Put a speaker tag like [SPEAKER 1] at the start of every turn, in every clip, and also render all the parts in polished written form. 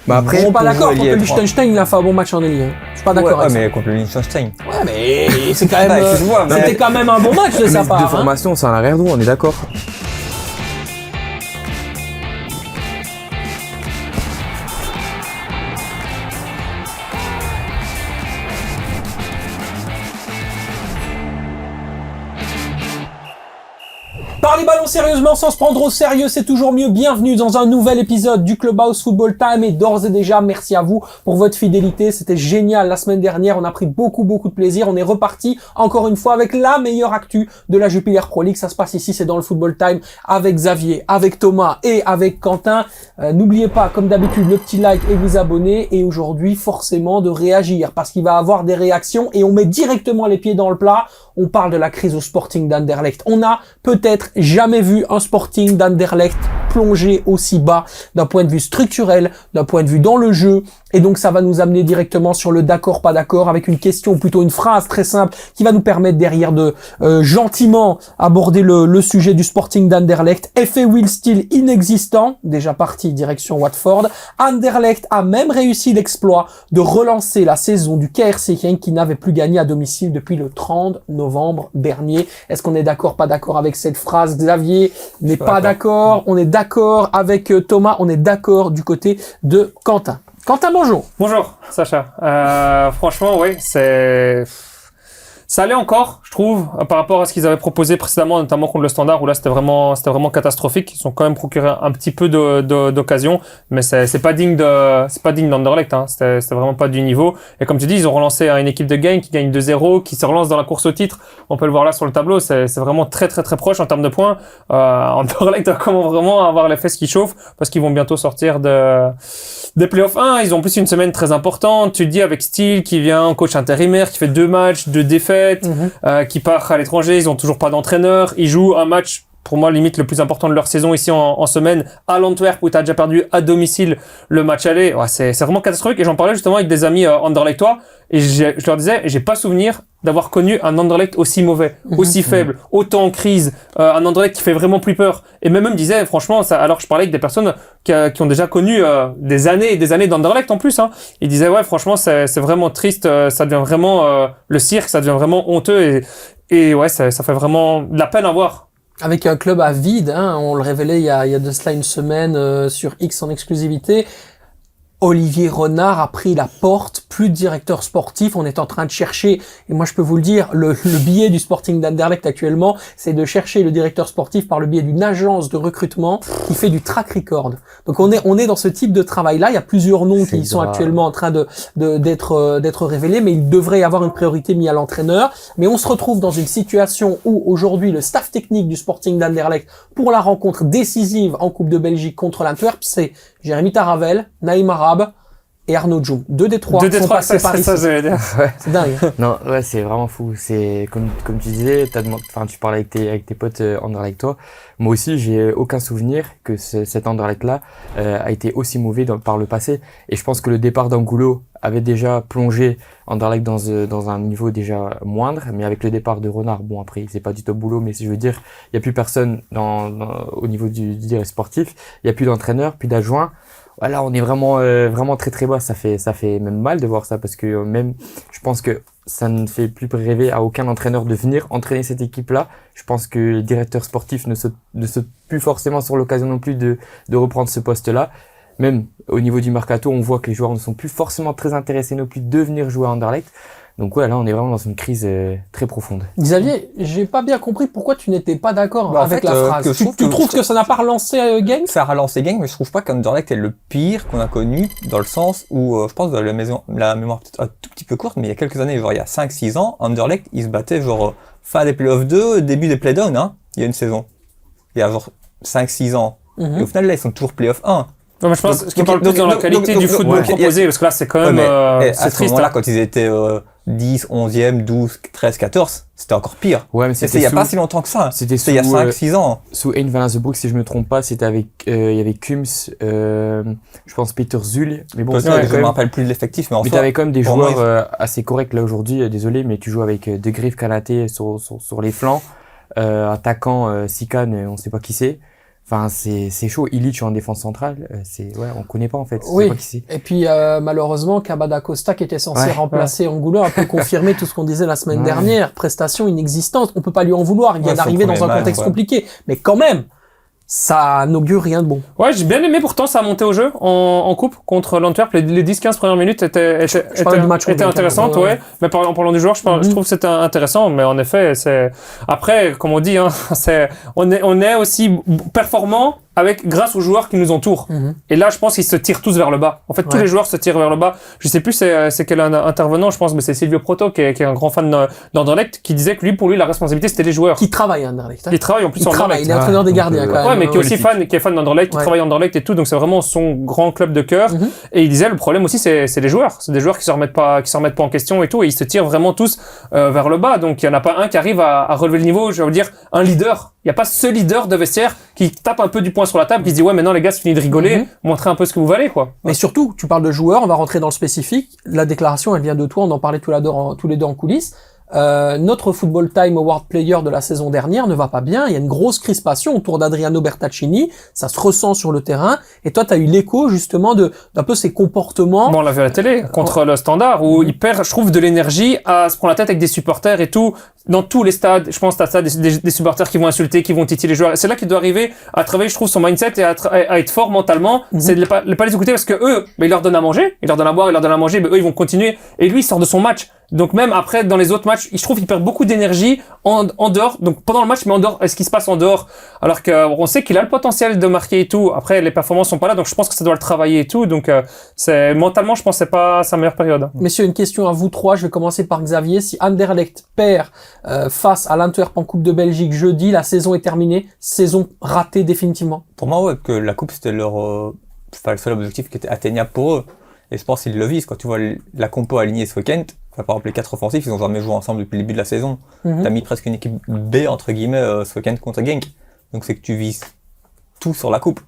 [SPEAKER 1] Bah après,
[SPEAKER 2] Ils seront pas
[SPEAKER 1] pour
[SPEAKER 2] d'accord.
[SPEAKER 1] jouer
[SPEAKER 2] Contre
[SPEAKER 1] lié
[SPEAKER 2] le
[SPEAKER 1] trois-
[SPEAKER 2] Liechtenstein, il a fait un bon match en Ligue. Je suis pas d'accord avec ça.
[SPEAKER 1] mais contre le Liechtenstein.
[SPEAKER 2] Ouais, mais c'est quand même.
[SPEAKER 1] Bah, excuse-moi, mais-
[SPEAKER 2] C'était quand même un bon match de sa
[SPEAKER 3] De
[SPEAKER 2] part. Hein.
[SPEAKER 3] formation, c'est un arrière droit, on est d'accord.
[SPEAKER 2] Parler ballon sérieusement sans se prendre au sérieux, c'est toujours mieux. Bienvenue dans un nouvel épisode du Clubhouse Football Time et d'ores et déjà, merci à vous pour votre fidélité. C'était génial la semaine dernière, on a pris beaucoup de plaisir. On est reparti encore une fois avec la meilleure actu de la Jupiler Pro League. Ça se passe ici, c'est dans le Football Time avec Xavier, avec Thomas et avec Quentin. N'oubliez pas, comme d'habitude, le petit like et vous abonner. Et aujourd'hui, forcément, de réagir parce qu'il va y avoir des réactions et on met directement les pieds dans le plat. On parle de la crise au Sporting d'Anderlecht. On a peut-être jamais vu un Sporting d'Anderlecht plongé aussi bas d'un point de vue structurel, d'un point de vue dans le jeu. Et donc ça va nous amener directement sur le d'accord, pas d'accord, avec une question, ou plutôt une phrase très simple qui va nous permettre derrière de gentiment aborder le sujet du Sporting d'Anderlecht. Effet Will Steele inexistant, déjà parti direction Watford. Anderlecht a même réussi l'exploit de relancer la saison du KRC Genk qui n'avait plus gagné à domicile depuis le 30 novembre dernier. Est-ce qu'on est d'accord, pas d'accord avec cette phrase? Xavier n'est pas d'accord. On est d'accord avec Thomas. On est d'accord du côté de Quentin. Quentin, bonjour.
[SPEAKER 4] Bonjour, Sacha. Franchement, oui, ça allait encore, je trouve, par rapport à ce qu'ils avaient proposé précédemment, notamment contre le Standard, où là c'était vraiment catastrophique. Ils ont quand même procuré un petit peu d'occasion, mais c'est pas digne d'Anderlecht, hein. C'était vraiment pas du niveau. Et comme tu dis, ils ont relancé une équipe de Genk qui gagne 2-0, qui se relance dans la course au titre. On peut le voir là sur le tableau, c'est vraiment très proche en termes de points. Anderlecht doit vraiment avoir les fesses qui chauffent parce qu'ils vont bientôt sortir des playoffs 1. Ils ont en plus une semaine très importante. Tu te dis avec Steele qui vient, coach intérimaire, qui fait 2 matchs, 2 défaites, qui part à l'étranger. Ils ont toujours pas d'entraîneur. Ils jouent un match, pour moi, limite le plus important de leur saison ici en semaine, à l'Antwerp, où tu as déjà perdu à domicile le match aller. Ouais, c'est vraiment catastrophique. Et j'en parlais justement avec des amis Anderlechtois. Et je leur disais, j'ai pas souvenir d'avoir connu un Anderlecht aussi mauvais, aussi faible, autant en crise, un Anderlecht qui fait vraiment plus peur. Et même eux me disaient, franchement, ça, alors je parlais avec des personnes qui ont déjà connu des années et des années d'Anderlecht en plus, hein. Ils disaient, ouais, franchement, c'est vraiment triste, ça devient vraiment le cirque, ça devient vraiment honteux et ouais, ça fait vraiment de la peine à voir.
[SPEAKER 2] Avec un club à vide, hein, on le révélait il y a de cela une semaine sur X en exclusivité. Olivier Renard a pris la porte, plus de directeur sportif, on est en train de chercher, et moi je peux vous le dire, le billet du Sporting d'Anderlecht actuellement, c'est de chercher le directeur sportif par le biais d'une agence de recrutement qui fait du track record. Donc on est dans ce type de travail-là, il y a plusieurs noms qui sont actuellement en train d'être révélés, mais il devrait y avoir une priorité mise à l'entraîneur. Mais on se retrouve dans une situation où aujourd'hui le staff technique du Sporting d'Anderlecht pour la rencontre décisive en Coupe de Belgique contre l'Antwerp, c'est Jérémy Taravel, Naïm Arabe et Arnaud Djoum. 2 des 3 sont passés par ici.
[SPEAKER 4] Ça, j'allais dire.
[SPEAKER 3] Ouais.
[SPEAKER 2] C'est dingue.
[SPEAKER 3] Non, ouais, c'est vraiment fou. C'est comme tu disais, tu parlais avec tes potes Anderlecht-toi. Moi aussi, j'ai aucun souvenir que cet Anderlecht-là a été aussi mauvais par le passé. Et je pense que le départ d'Angulo avait déjà plongé Anderlecht dans un niveau déjà moindre, mais avec le départ de Renard, bon après c'est pas du top boulot, mais si je veux dire, il y a plus personne au niveau du direct sportif, il y a plus d'entraîneur, plus d'adjoint. Voilà, on est vraiment très bas. Ça fait même mal de voir ça parce que même, je pense que ça ne fait plus rêver à aucun entraîneur de venir entraîner cette équipe-là. Je pense que les directeurs sportifs ne sautent plus forcément sur l'occasion non plus de reprendre ce poste-là. Même au niveau du mercato, on voit que les joueurs ne sont plus forcément très intéressés non plus de venir jouer à Anderlecht. Donc ouais, là on est vraiment dans une crise très profonde.
[SPEAKER 2] Xavier, j'ai pas bien compris pourquoi tu n'étais pas d'accord avec la phrase. Tu trouves que ça n'a pas relancé Genk?
[SPEAKER 1] Ça a relancé Genk, mais je trouve pas qu'Anderlecht est le pire qu'on a connu, dans le sens où, je pense que la mémoire peut-être un tout petit peu courte, mais il y a quelques années, genre il y a 5-6 ans, Anderlecht, il se battait genre fin des playoffs 2, début des playdowns, hein, il y a une saison. Il y a genre 5-6 ans. Et au final, là, ils sont toujours playoff 1.
[SPEAKER 4] Non, mais je pense qu'il parle plus dans la qualité du football proposé, parce que là, c'est quand même, c'est
[SPEAKER 1] à ce
[SPEAKER 4] triste.
[SPEAKER 1] moment-là, quand ils étaient 10, 11e, 12, 13, 14, c'était encore pire.
[SPEAKER 3] Ouais, mais
[SPEAKER 1] c'était il y a pas si longtemps que ça. C'était il y a 5-6 ans.
[SPEAKER 3] Sous Hein van Azenbroek, si je me trompe pas, c'était avec, il y avait Kums, je pense Peter Zul. Mais bon,
[SPEAKER 1] je me rappelle plus de l'effectif, mais en
[SPEAKER 3] fait. Mais t'avais quand même des joueurs assez corrects là aujourd'hui, désolé, mais tu joues avec De Grief, Kanaté sur les flancs, attaquant, Sikan, on sait pas qui c'est. Enfin, c'est chaud. Illich en défense centrale, on connaît pas en fait.
[SPEAKER 2] Oui.
[SPEAKER 3] C'est pas qui c'est.
[SPEAKER 2] Et puis malheureusement, Cabada Costa qui était censé remplacer Angulo a pu confirmer tout ce qu'on disait la semaine dernière. Prestation inexistante. On peut pas lui en vouloir. Il vient d'arriver dans un contexte compliqué. Mais quand même, ça n'augure rien de bon.
[SPEAKER 4] Ouais, j'ai bien aimé pourtant ça a monté au jeu en coupe contre l'Antwerp. Les 10-15 premières minutes étaient intéressantes, ouais. Mais en parlant du joueur, je trouve que c'était intéressant. Mais en effet, après, comme on dit, hein, on est aussi performant grâce aux joueurs qui nous entourent. Et là, je pense qu'ils se tirent tous vers le bas. En fait, tous les joueurs se tirent vers le bas. Je sais plus c'est quel intervenant, je pense, mais c'est Silvio Proto qui est un grand fan d'Anderlecht qui disait que pour lui, la responsabilité, c'était les joueurs.
[SPEAKER 2] Qui travaille à Anderlecht.
[SPEAKER 4] Qui travaille en plus en Anderlecht.
[SPEAKER 2] Il est entraîneur des gardiens, quand même.
[SPEAKER 4] Ouais, mais qui est fan d'Anderlecht, qui travaille à Anderlecht et tout. Donc, c'est vraiment son grand club de cœur. Et il disait, le problème aussi, c'est les joueurs. C'est des joueurs qui se remettent pas en question et tout. Et ils se tirent vraiment tous, vers le bas. Donc, il y en a pas un qui arrive à relever le niveau. Je veux dire, un leader. Il y a pas ce leader de vestiaire qui tape un peu du poing sur la table, qui se dit ouais maintenant les gars c'est fini de rigoler, montrez un peu ce que vous valez quoi.
[SPEAKER 2] Mais surtout, tu parles de joueurs, on va rentrer dans le spécifique. La déclaration elle vient de toi, on en parlait tous les deux en coulisses. Notre Football Time Award Player de la saison dernière ne va pas bien, il y a une grosse crispation autour d'Adriano Bertaccini, ça se ressent sur le terrain, et toi t'as eu l'écho justement d'un peu ces comportements.
[SPEAKER 4] Bon, on l'a vu à la télé, contre le Standard, où il perd, je trouve, de l'énergie à se prendre la tête avec des supporters et tout, dans tous les stades, je pense, t'as ça, des supporters qui vont insulter, qui vont titiller les joueurs, c'est là qu'il doit arriver à travailler, je trouve, son mindset et à être fort mentalement, c'est de pas les écouter parce que eux, ils leur donnent à manger, ils leur donnent à boire, ils leur donnent à manger, mais eux, ils vont continuer, et lui, il sort de son match. Donc même après dans les autres matchs, je trouve qu'il perd beaucoup d'énergie en dehors. Donc pendant le match, mais en dehors, est-ce qu'il se passe en dehors? Alors que on sait qu'il a le potentiel de marquer et tout. Après les performances sont pas là, donc je pense que ça doit le travailler et tout. Donc c'est mentalement, je pense que c'est pas sa meilleure période.
[SPEAKER 2] Messieurs, une question à vous trois. Je vais commencer par Xavier. Si Anderlecht perd face à l'Antwerp en Coupe de Belgique jeudi, la saison est terminée. Saison ratée définitivement.
[SPEAKER 1] Pour moi, ouais, que la coupe c'était le seul objectif qui était atteignable pour eux. Et je pense qu'ils le visent. Quand tu vois la compo alignée ce week-end, par exemple les 4 offensifs, ils ont jamais joué ensemble depuis le début de la saison. T'as mis presque une équipe B entre guillemets ce week-end contre Genk. Donc c'est que tu vises tout sur la coupe.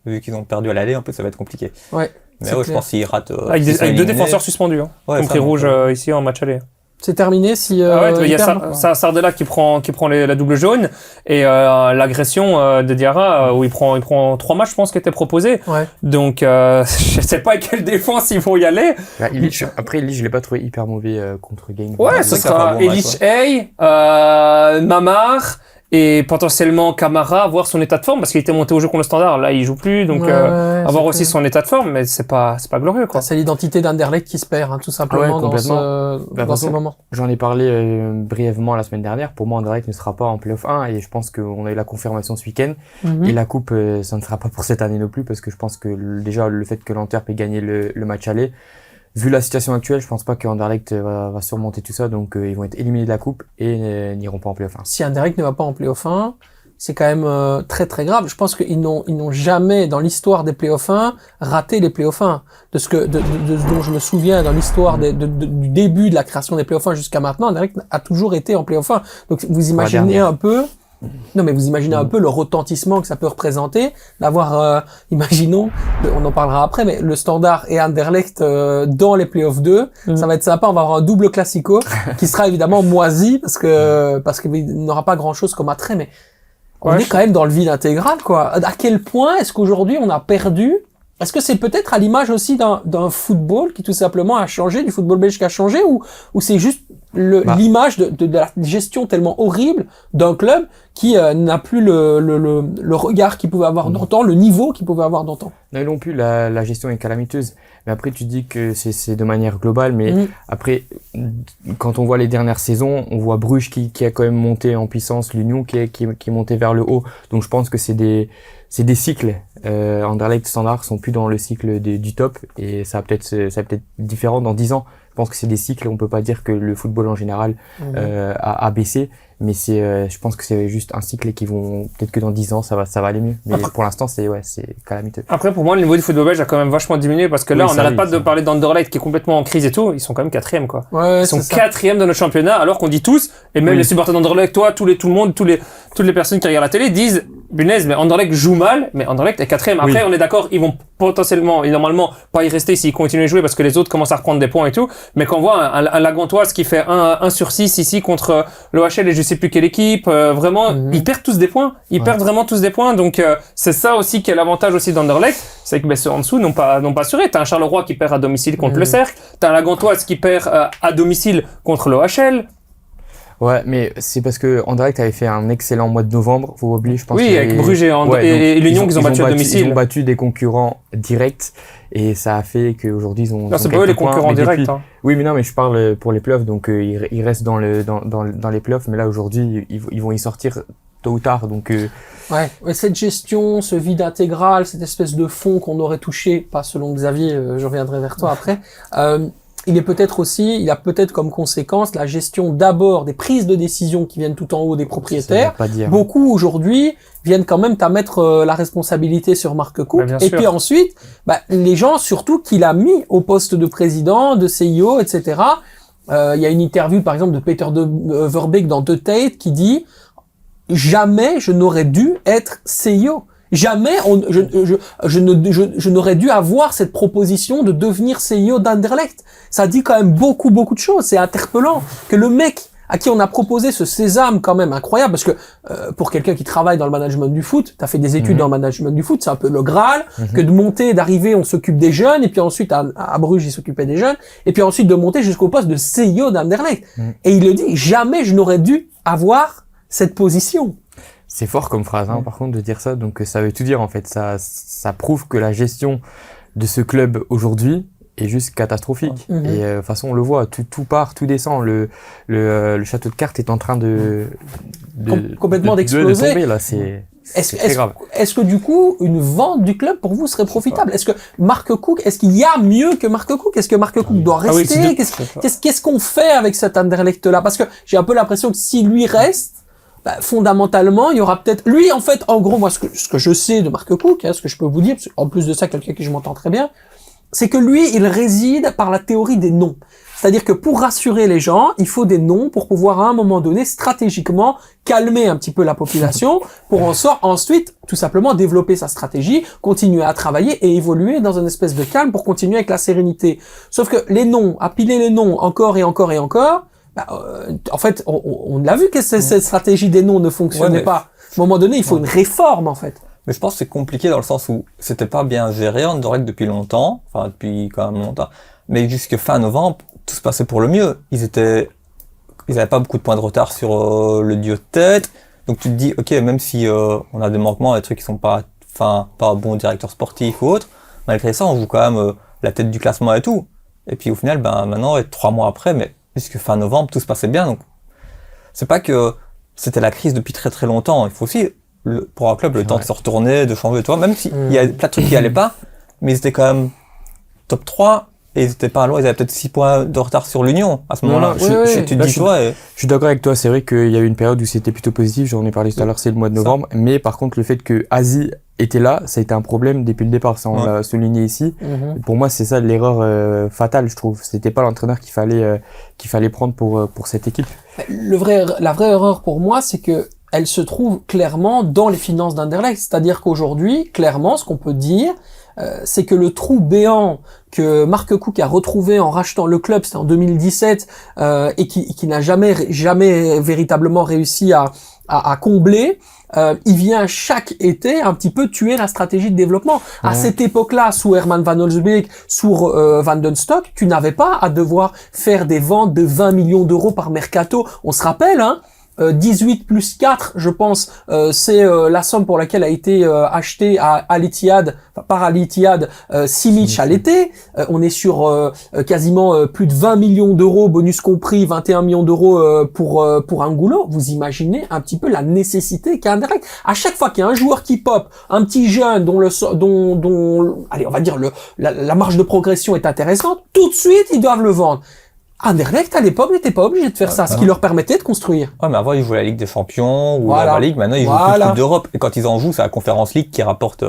[SPEAKER 1] Vu qu'ils ont perdu à l'aller, un peu ça va être compliqué.
[SPEAKER 2] Ouais.
[SPEAKER 1] Mais ouais, je pense qu'ils ratent.
[SPEAKER 4] Avec 2 défenseurs suspendus, hein.
[SPEAKER 1] Ouais,
[SPEAKER 4] compris rouge ici en match aller.
[SPEAKER 2] C'est terminé si
[SPEAKER 4] il y a Sardella qui prend la double jaune et l'agression de Diarra où il prend 3 matchs je pense qui étaient proposés. Donc je sais pas à quelle défense ils vont y aller.
[SPEAKER 3] Après Illich je l'ai pas trouvé hyper mauvais contre Genk.
[SPEAKER 4] Ouais, ce sera Illich Mamar et potentiellement Camara, voir son état de forme parce qu'il était monté au jeu contre le Standard, là il joue plus donc avoir aussi son état de forme, mais c'est pas glorieux quoi.
[SPEAKER 2] C'est l'identité d'Anderlecht qui se perd tout simplement dans ce moment.
[SPEAKER 3] J'en ai parlé brièvement la semaine dernière. Pour moi Anderlecht ne sera pas en Play-off 1 et je pense qu'on a eu la confirmation ce week-end et la coupe ça ne sera pas pour cette année non plus parce que je pense que déjà le fait que l'Antwerp ait gagné le match aller, vu la situation actuelle, je pense pas que Anderlecht va surmonter tout ça, donc ils vont être éliminés de la coupe et n'iront pas en Play-off 1.
[SPEAKER 2] Si Anderlecht ne va pas en Play-off 1, c'est quand même très très grave. Je pense qu'ils n'ont jamais dans l'histoire des Play-off 1 raté les Play-off 1. De ce dont je me souviens dans l'histoire du début de la création des Play-off 1 jusqu'à maintenant, Anderlecht a toujours été en Play-off 1. Donc vous imaginez un peu. Non, mais vous imaginez un peu le retentissement que ça peut représenter d'avoir, imaginons, on en parlera après, mais le Standard et Anderlecht dans les Play-off 2, ça va être sympa, on va avoir un double classico qui sera évidemment moisi parce qu'il n'aura pas grand-chose comme attrait, mais on est quand même dans le vide intégral, quoi. À quel point est-ce qu'aujourd'hui on a perdu? Est-ce que c'est peut-être à l'image aussi d'un football qui tout simplement a changé, du football belge qui a changé, ou c'est juste l'image de la gestion tellement horrible d'un club qui n'a plus le regard qu'il pouvait avoir d'antan, le niveau qu'il pouvait avoir d'antan.
[SPEAKER 3] Non plus, la gestion est calamiteuse. Mais après, tu dis que c'est de manière globale, mais après, quand on voit les dernières saisons, on voit Bruges qui a quand même monté en puissance, l'Union qui est monté vers le haut. Donc je pense que c'est des cycles. Anderlecht, Standard sont plus dans le cycle du top et ça va peut-être différent dans 10 ans. Je pense que c'est des cycles, on peut pas dire que le football en général a baissé, mais je pense que c'est juste un cycle et peut-être que dans 10 ans ça va aller mieux. Mais pour l'instant c'est calamiteux. Après
[SPEAKER 4] pour moi le niveau du football belge a quand même vachement diminué parce que là on n'arrête pas de parler d'Anderlecht qui est complètement en crise et tout, ils sont quand même 4e quoi.
[SPEAKER 2] Ouais,
[SPEAKER 4] ils sont 4e de notre championnat alors qu'on dit tous et même les supporters d'Anderlecht, toi, tout le monde, toutes les personnes qui regardent la télé disent Bunez, mais Anderlecht joue mal, mais Anderlecht est 4e. Après, on est d'accord, ils vont potentiellement et normalement pas y rester s'il continue à jouer parce que les autres commencent à reprendre des points et tout, mais quand on voit un Lagantoise qui fait 1 sur 6 ici contre l'OHL et je sais plus quelle équipe, vraiment ils perdent tous des points, perdent vraiment tous des points, donc c'est ça aussi qui est l'avantage aussi d'Anderlecht, c'est que ceux en dessous n'ont pas assuré. T'as un Charleroi qui perd à domicile contre le Cercle, t'as un Lagantoise qui perd à domicile contre l'OHL.
[SPEAKER 3] Ouais, mais c'est parce que Anderlecht avait fait un excellent mois de novembre, faut oublier, je pense.
[SPEAKER 4] Oui, avec Bruges et l'Union qu'ils ont battu à domicile.
[SPEAKER 3] Ils ont battu des concurrents directs et ça a fait qu'aujourd'hui ils ont.
[SPEAKER 4] Non, c'est pas eux les concurrents directs. Hein.
[SPEAKER 3] Oui, mais non, mais je parle pour les playoffs, donc ils restent dans les playoffs, mais là aujourd'hui ils vont y sortir tôt ou tard, donc.
[SPEAKER 2] Ouais, cette gestion, ce vide intégral, cette espèce de fond qu'on aurait touché, pas selon Xavier, je reviendrai vers toi après. Il a peut-être comme conséquence la gestion d'abord des prises de décision qui viennent tout en haut des propriétaires. Beaucoup aujourd'hui viennent quand même à mettre la responsabilité sur Marc Cook. Et puis ensuite, les gens surtout qu'il a mis au poste de président, de CIO, etc. Il y a une interview par exemple de Peter Verbeek dans The Tate qui dit « Jamais je n'aurais dû être CIO ». Jamais je n'aurais dû avoir cette proposition de devenir CEO d'Anderlecht. Ça dit quand même beaucoup de choses. C'est interpellant que le mec à qui on a proposé ce sésame quand même incroyable, parce que pour quelqu'un qui travaille dans le management du foot, t'as fait des études dans le management du foot, c'est un peu le Graal, que de monter, d'arriver, on s'occupe des jeunes, et puis ensuite à Bruges, il s'occupait des jeunes, et puis ensuite de monter jusqu'au poste de CEO d'Anderlecht. Et il le dit, jamais je n'aurais dû avoir cette position.
[SPEAKER 3] C'est fort comme phrase, hein, par contre, de dire ça. Donc, ça veut tout dire, en fait. Ça prouve que la gestion de ce club aujourd'hui est juste catastrophique. Et, de toute façon, on le voit. Tout part, tout descend. Le château de cartes est en train
[SPEAKER 2] complètement d'exploser.
[SPEAKER 3] De tomber, là. C'est très grave.
[SPEAKER 2] Est-ce que, du coup, une vente du club, pour vous, serait profitable? Est-ce que Marc Cook, est-ce qu'il y a mieux que Marc Cook? Est-ce que Marc Cook doit rester? Qu'est-ce qu'on fait avec cet Anderlecht-là? Parce que j'ai un peu l'impression que si lui reste, fondamentalement, il y aura peut-être... Lui, en fait, en gros, moi, ce que je sais de Marc Cook, ce que je peux vous dire, parce en plus de ça, quelqu'un qui je m'entends très bien, c'est que lui, il réside par la théorie des noms. C'est-à-dire que pour rassurer les gens, il faut des noms pour pouvoir, à un moment donné, stratégiquement, calmer un petit peu la population, pour ensuite, tout simplement, développer sa stratégie, continuer à travailler et évoluer dans une espèce de calme pour continuer avec la sérénité. Sauf que les noms, à piler les noms encore et encore et encore, en fait, on l'a vu que cette stratégie des noms ne fonctionnait pas. À un moment donné, il faut une réforme, en fait.
[SPEAKER 1] Mais je pense que c'est compliqué dans le sens où c'était pas bien géré Anderlecht depuis longtemps, enfin depuis quand même longtemps, mais jusque fin novembre, tout se passait pour le mieux. Ils avaient pas beaucoup de points de retard sur le duo de tête, donc tu te dis, ok, même si on a des manquements, des trucs qui sont pas bon directeur sportif ou autre, malgré ça, on joue quand même la tête du classement et tout. Et puis au final, maintenant, 3 mois après, mais jusque fin novembre, tout se passait bien, donc c'est pas que c'était la crise depuis très très longtemps. Il faut aussi, pour un club, le temps de se retourner, de changer, toi, même s'il y a plein de trucs qui allaient pas, mais ils étaient quand même top 3, et ils étaient pas loin, ils avaient peut-être 6 points de retard sur l'Union, à ce moment-là.
[SPEAKER 3] Je suis d'accord avec toi, c'est vrai qu'il y a eu une période où c'était plutôt positif, j'en ai parlé tout à l'heure, c'est le mois de novembre, mais par contre, le fait que Asie était là, ça a été un problème depuis le départ, ça on l'a souligné ici. Pour moi, c'est ça l'erreur fatale, je trouve. C'était pas l'entraîneur qu'il fallait prendre pour cette équipe.
[SPEAKER 2] La vraie erreur pour moi, c'est que elle se trouve clairement dans les finances d'Anderlecht. C'est-à-dire qu'aujourd'hui, clairement, ce qu'on peut dire, c'est que le trou béant que Marc Cook a retrouvé en rachetant le club, c'était en 2017, et qui n'a jamais véritablement réussi à combler, il vient chaque été un petit peu tuer la stratégie de développement. À cette époque-là, sous Herman Van Holsbeek, sous Van den Stock, tu n'avais pas à devoir faire des ventes de 20 millions d'euros par mercato. On se rappelle, 18 plus 4, je pense, c'est la somme pour laquelle a été acheté par Al Ittihad Simic à l'été. On est sur quasiment plus de 20 millions d'euros, bonus compris, 21 millions d'euros pour Angulo. Vous imaginez un petit peu la nécessité qu'a Anderlecht. À chaque fois qu'il y a un joueur qui pop, un petit jeune dont allez, on va dire la marge de progression est intéressante, tout de suite ils doivent le vendre. Anderlecht, à l'époque, n'était pas obligé de faire ça, ce qui leur permettait de construire.
[SPEAKER 1] Ouais, mais avant, ils jouaient la Ligue des Champions ou la Ligue. Maintenant, ils jouent plus Coupe d'Europe. Et quand ils en jouent, c'est la Conference League qui rapporte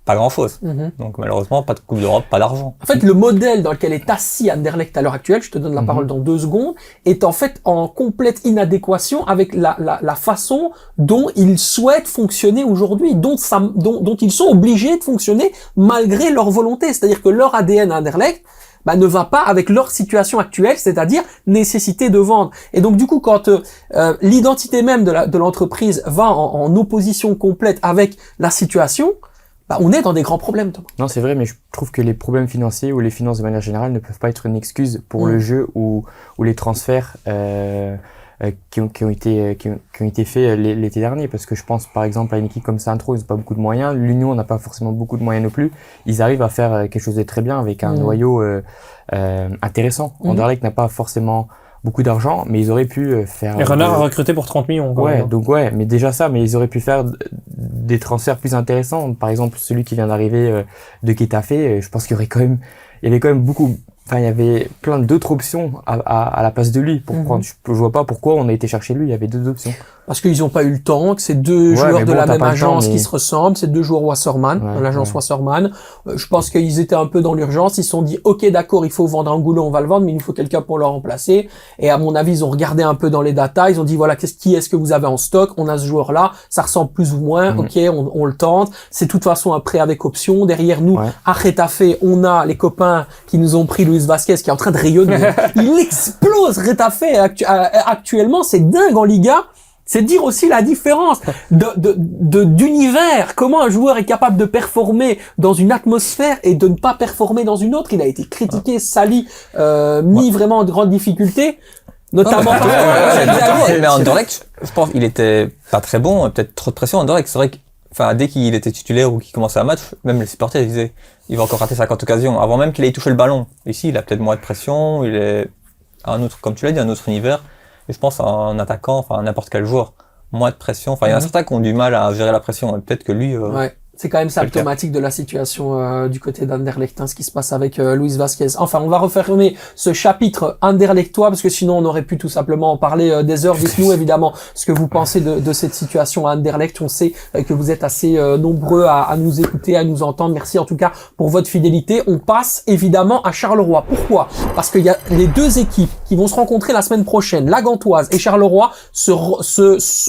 [SPEAKER 1] pas grand-chose. Donc malheureusement, pas de Coupe d'Europe, pas d'argent.
[SPEAKER 2] En fait, le modèle dans lequel est assis Anderlecht à l'heure actuelle, je te donne la parole dans 2 secondes, est en fait en complète inadéquation avec la façon dont ils souhaitent fonctionner aujourd'hui, dont ils sont obligés de fonctionner malgré leur volonté. C'est-à-dire que leur ADN à Anderlecht ne va pas avec leur situation actuelle, c'est-à-dire nécessité de vendre. Et donc du coup, quand l'identité même de l'entreprise va en opposition complète avec la situation, on est dans des grands problèmes, Thomas.
[SPEAKER 3] Non, c'est vrai, mais je trouve que les problèmes financiers ou les finances de manière générale ne peuvent pas être une excuse pour le jeu ou les transferts qui ont été faits l'été dernier. Parce que je pense par exemple à une équipe comme Saint-Tro, ils n'ont pas beaucoup de moyens. L'Union n'a pas forcément beaucoup de moyens non plus. Ils arrivent à faire quelque chose de très bien avec un noyau intéressant. Anderlecht n'a pas forcément beaucoup d'argent, mais ils auraient pu faire...
[SPEAKER 4] Et Renard a recruté pour 30 millions.
[SPEAKER 3] Mais déjà ça, mais ils auraient pu faire des transferts plus intéressants. Par exemple, celui qui vient d'arriver de Getafe, je pense qu'il y avait quand même beaucoup... Enfin, il y avait plein d'autres options à la place de lui pour prendre. Je vois pas pourquoi on a été chercher lui, il y avait 2 options.
[SPEAKER 2] Parce qu'ils n'ont pas eu le temps, que c'est 2 joueurs de la même agence qui se ressemblent, c'est 2 joueurs Wasserman, l'agence Wasserman. Je pense qu'ils étaient un peu dans l'urgence, ils se sont dit, ok, d'accord, il faut vendre Angulo, on va le vendre, mais il nous faut quelqu'un pour le remplacer. Et à mon avis, ils ont regardé un peu dans les datas, ils ont dit, voilà, qui est-ce que vous avez en stock? On a ce joueur-là, ça ressemble plus ou moins, ok, on le tente. C'est de toute façon un prêt avec option. Derrière nous, à Getafe, on a les copains qui nous ont pris Luis Vasquez, qui est en train de rayonner. Il explose Getafe actuellement, c'est dingue en Liga. C'est dire aussi la différence d'univers. Comment un joueur est capable de performer dans une atmosphère et de ne pas performer dans une autre. Il a été critiqué, sali, mis vraiment en grande difficulté. Notamment
[SPEAKER 1] mais Anderlecht, je pense qu'il était pas très bon, peut-être trop de pression. Anderlecht, c'est vrai que, dès qu'il était titulaire ou qu'il commençait un match, même les supporters disaient, il va encore rater 50 occasions, avant même qu'il ait touché le ballon. Ici, il a peut-être moins de pression, il est un autre, comme tu l'as dit, un autre univers. Et je pense à un attaquant, n'importe quel joueur, moins de pression. Il y en a certains qui ont du mal à gérer la pression. Peut-être que lui...
[SPEAKER 2] C'est quand même symptomatique de la situation du côté d'Anderlecht, ce qui se passe avec Luis Vasquez. Enfin, on va refermer ce chapitre anderlechtois, parce que sinon on aurait pu tout simplement en parler des heures. Dites-nous évidemment ce que vous pensez de cette situation à Anderlecht. On sait que vous êtes assez nombreux à nous écouter, à nous entendre. Merci en tout cas pour votre fidélité. On passe évidemment à Charleroi. Pourquoi? Parce qu'il y a les 2 équipes qui vont se rencontrer la semaine prochaine. La Gantoise et Charleroi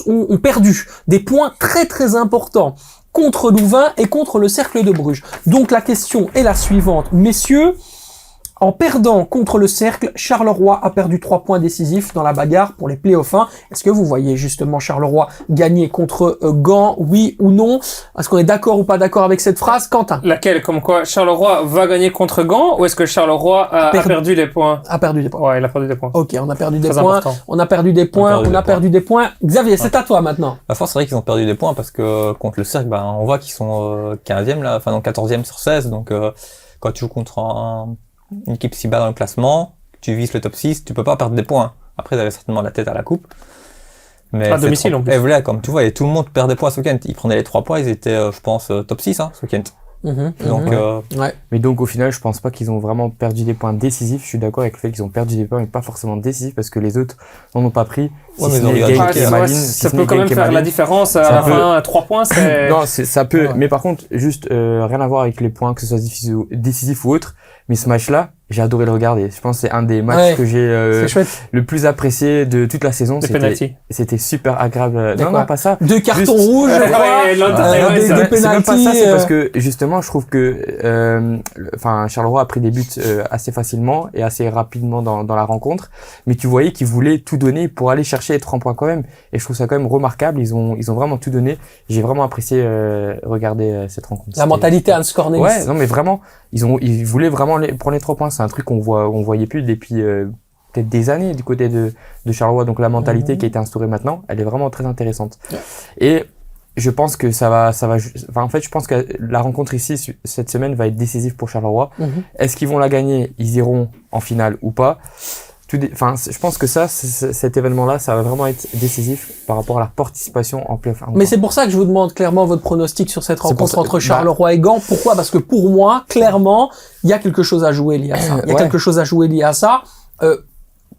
[SPEAKER 2] ont perdu des points très très importants contre Louvain et contre le Cercle de Bruges. Donc la question est la suivante. Messieurs, en perdant contre le Cercle, Charleroi a perdu 3 points décisifs dans la bagarre pour les playoffs 1. Est-ce que vous voyez justement Charleroi gagner contre Gand, oui ou non? Est-ce qu'on est d'accord ou pas d'accord avec cette phrase, Quentin?
[SPEAKER 4] Laquelle? Comme quoi Charleroi va gagner contre Gand, ou est-ce que Charleroi a perdu des points?
[SPEAKER 2] A perdu des points.
[SPEAKER 4] Ouais, il a perdu des points.
[SPEAKER 2] Ok, on a perdu des
[SPEAKER 4] Très
[SPEAKER 2] points.
[SPEAKER 4] important.
[SPEAKER 2] On a perdu des points. On a perdu des points. Xavier, c'est à toi maintenant.
[SPEAKER 1] La force, c'est vrai qu'ils ont perdu des points parce que contre le Cercle, on voit qu'ils sont 15e là, donc 14e sur 16. Donc quand tu joues contre une équipe si bas dans le classement, tu vises le top 6, tu peux pas perdre des points. Après, ils avaient certainement la tête à la coupe. Mais
[SPEAKER 4] à domicile en plus.
[SPEAKER 1] Et voilà, comme tu vois, et tout le monde perd des points ce week-end. Ils prenaient les 3 points, ils étaient, je pense, top 6 ce week-end. Donc,
[SPEAKER 3] Mais donc au final, je pense pas qu'ils ont vraiment perdu des points décisifs. Je suis d'accord avec le fait qu'ils ont perdu des points, mais pas forcément décisifs parce que les autres n'en ont pas pris.
[SPEAKER 1] Ouais, mais ils ont regardé.
[SPEAKER 4] Ça peut quand même faire la différence à la fin. 3 points, c'est...
[SPEAKER 3] Non, ça peut. Ouais. Mais par contre, juste rien à voir avec les points, que ce soit décisif ou autre. Mais ce match-là, j'ai adoré le regarder. Je pense que c'est un des matchs que j'ai le plus apprécié de toute la saison. C'était super agréable. Non, pas ça.
[SPEAKER 2] 2 cartons rouges.
[SPEAKER 3] Des pénaltys. C'est même pas ça, c'est parce que justement, je trouve que Charleroi a pris des buts assez facilement et assez rapidement dans la rencontre. Mais tu voyais qu'ils voulaient tout donner pour aller chercher les 3 points quand même. Et je trouve ça quand même remarquable. Ils ont vraiment tout donné. J'ai vraiment apprécié regarder cette rencontre.
[SPEAKER 2] La mentalité Hans Cornelis.
[SPEAKER 3] Ouais, non mais vraiment, ils voulaient vraiment prendre les 3 points. C'est un truc qu'on voyait plus depuis peut-être des années du côté de Charleroi. Donc la mentalité qui a été instaurée maintenant, elle est vraiment très intéressante. Et je pense que en fait, je pense que la rencontre ici cette semaine va être décisive pour Charleroi. Est-ce qu'ils vont la gagner? Ils iront en finale ou pas? Je pense que cet événement-là, ça va vraiment être décisif par rapport à la participation en play-off.
[SPEAKER 2] Mais c'est pour ça que je vous demande clairement votre pronostic sur cette rencontre entre Charleroi et Gand. Pourquoi? Parce que pour moi, clairement, il y a quelque chose à jouer lié à ça. Il y a quelque chose à jouer lié à ça.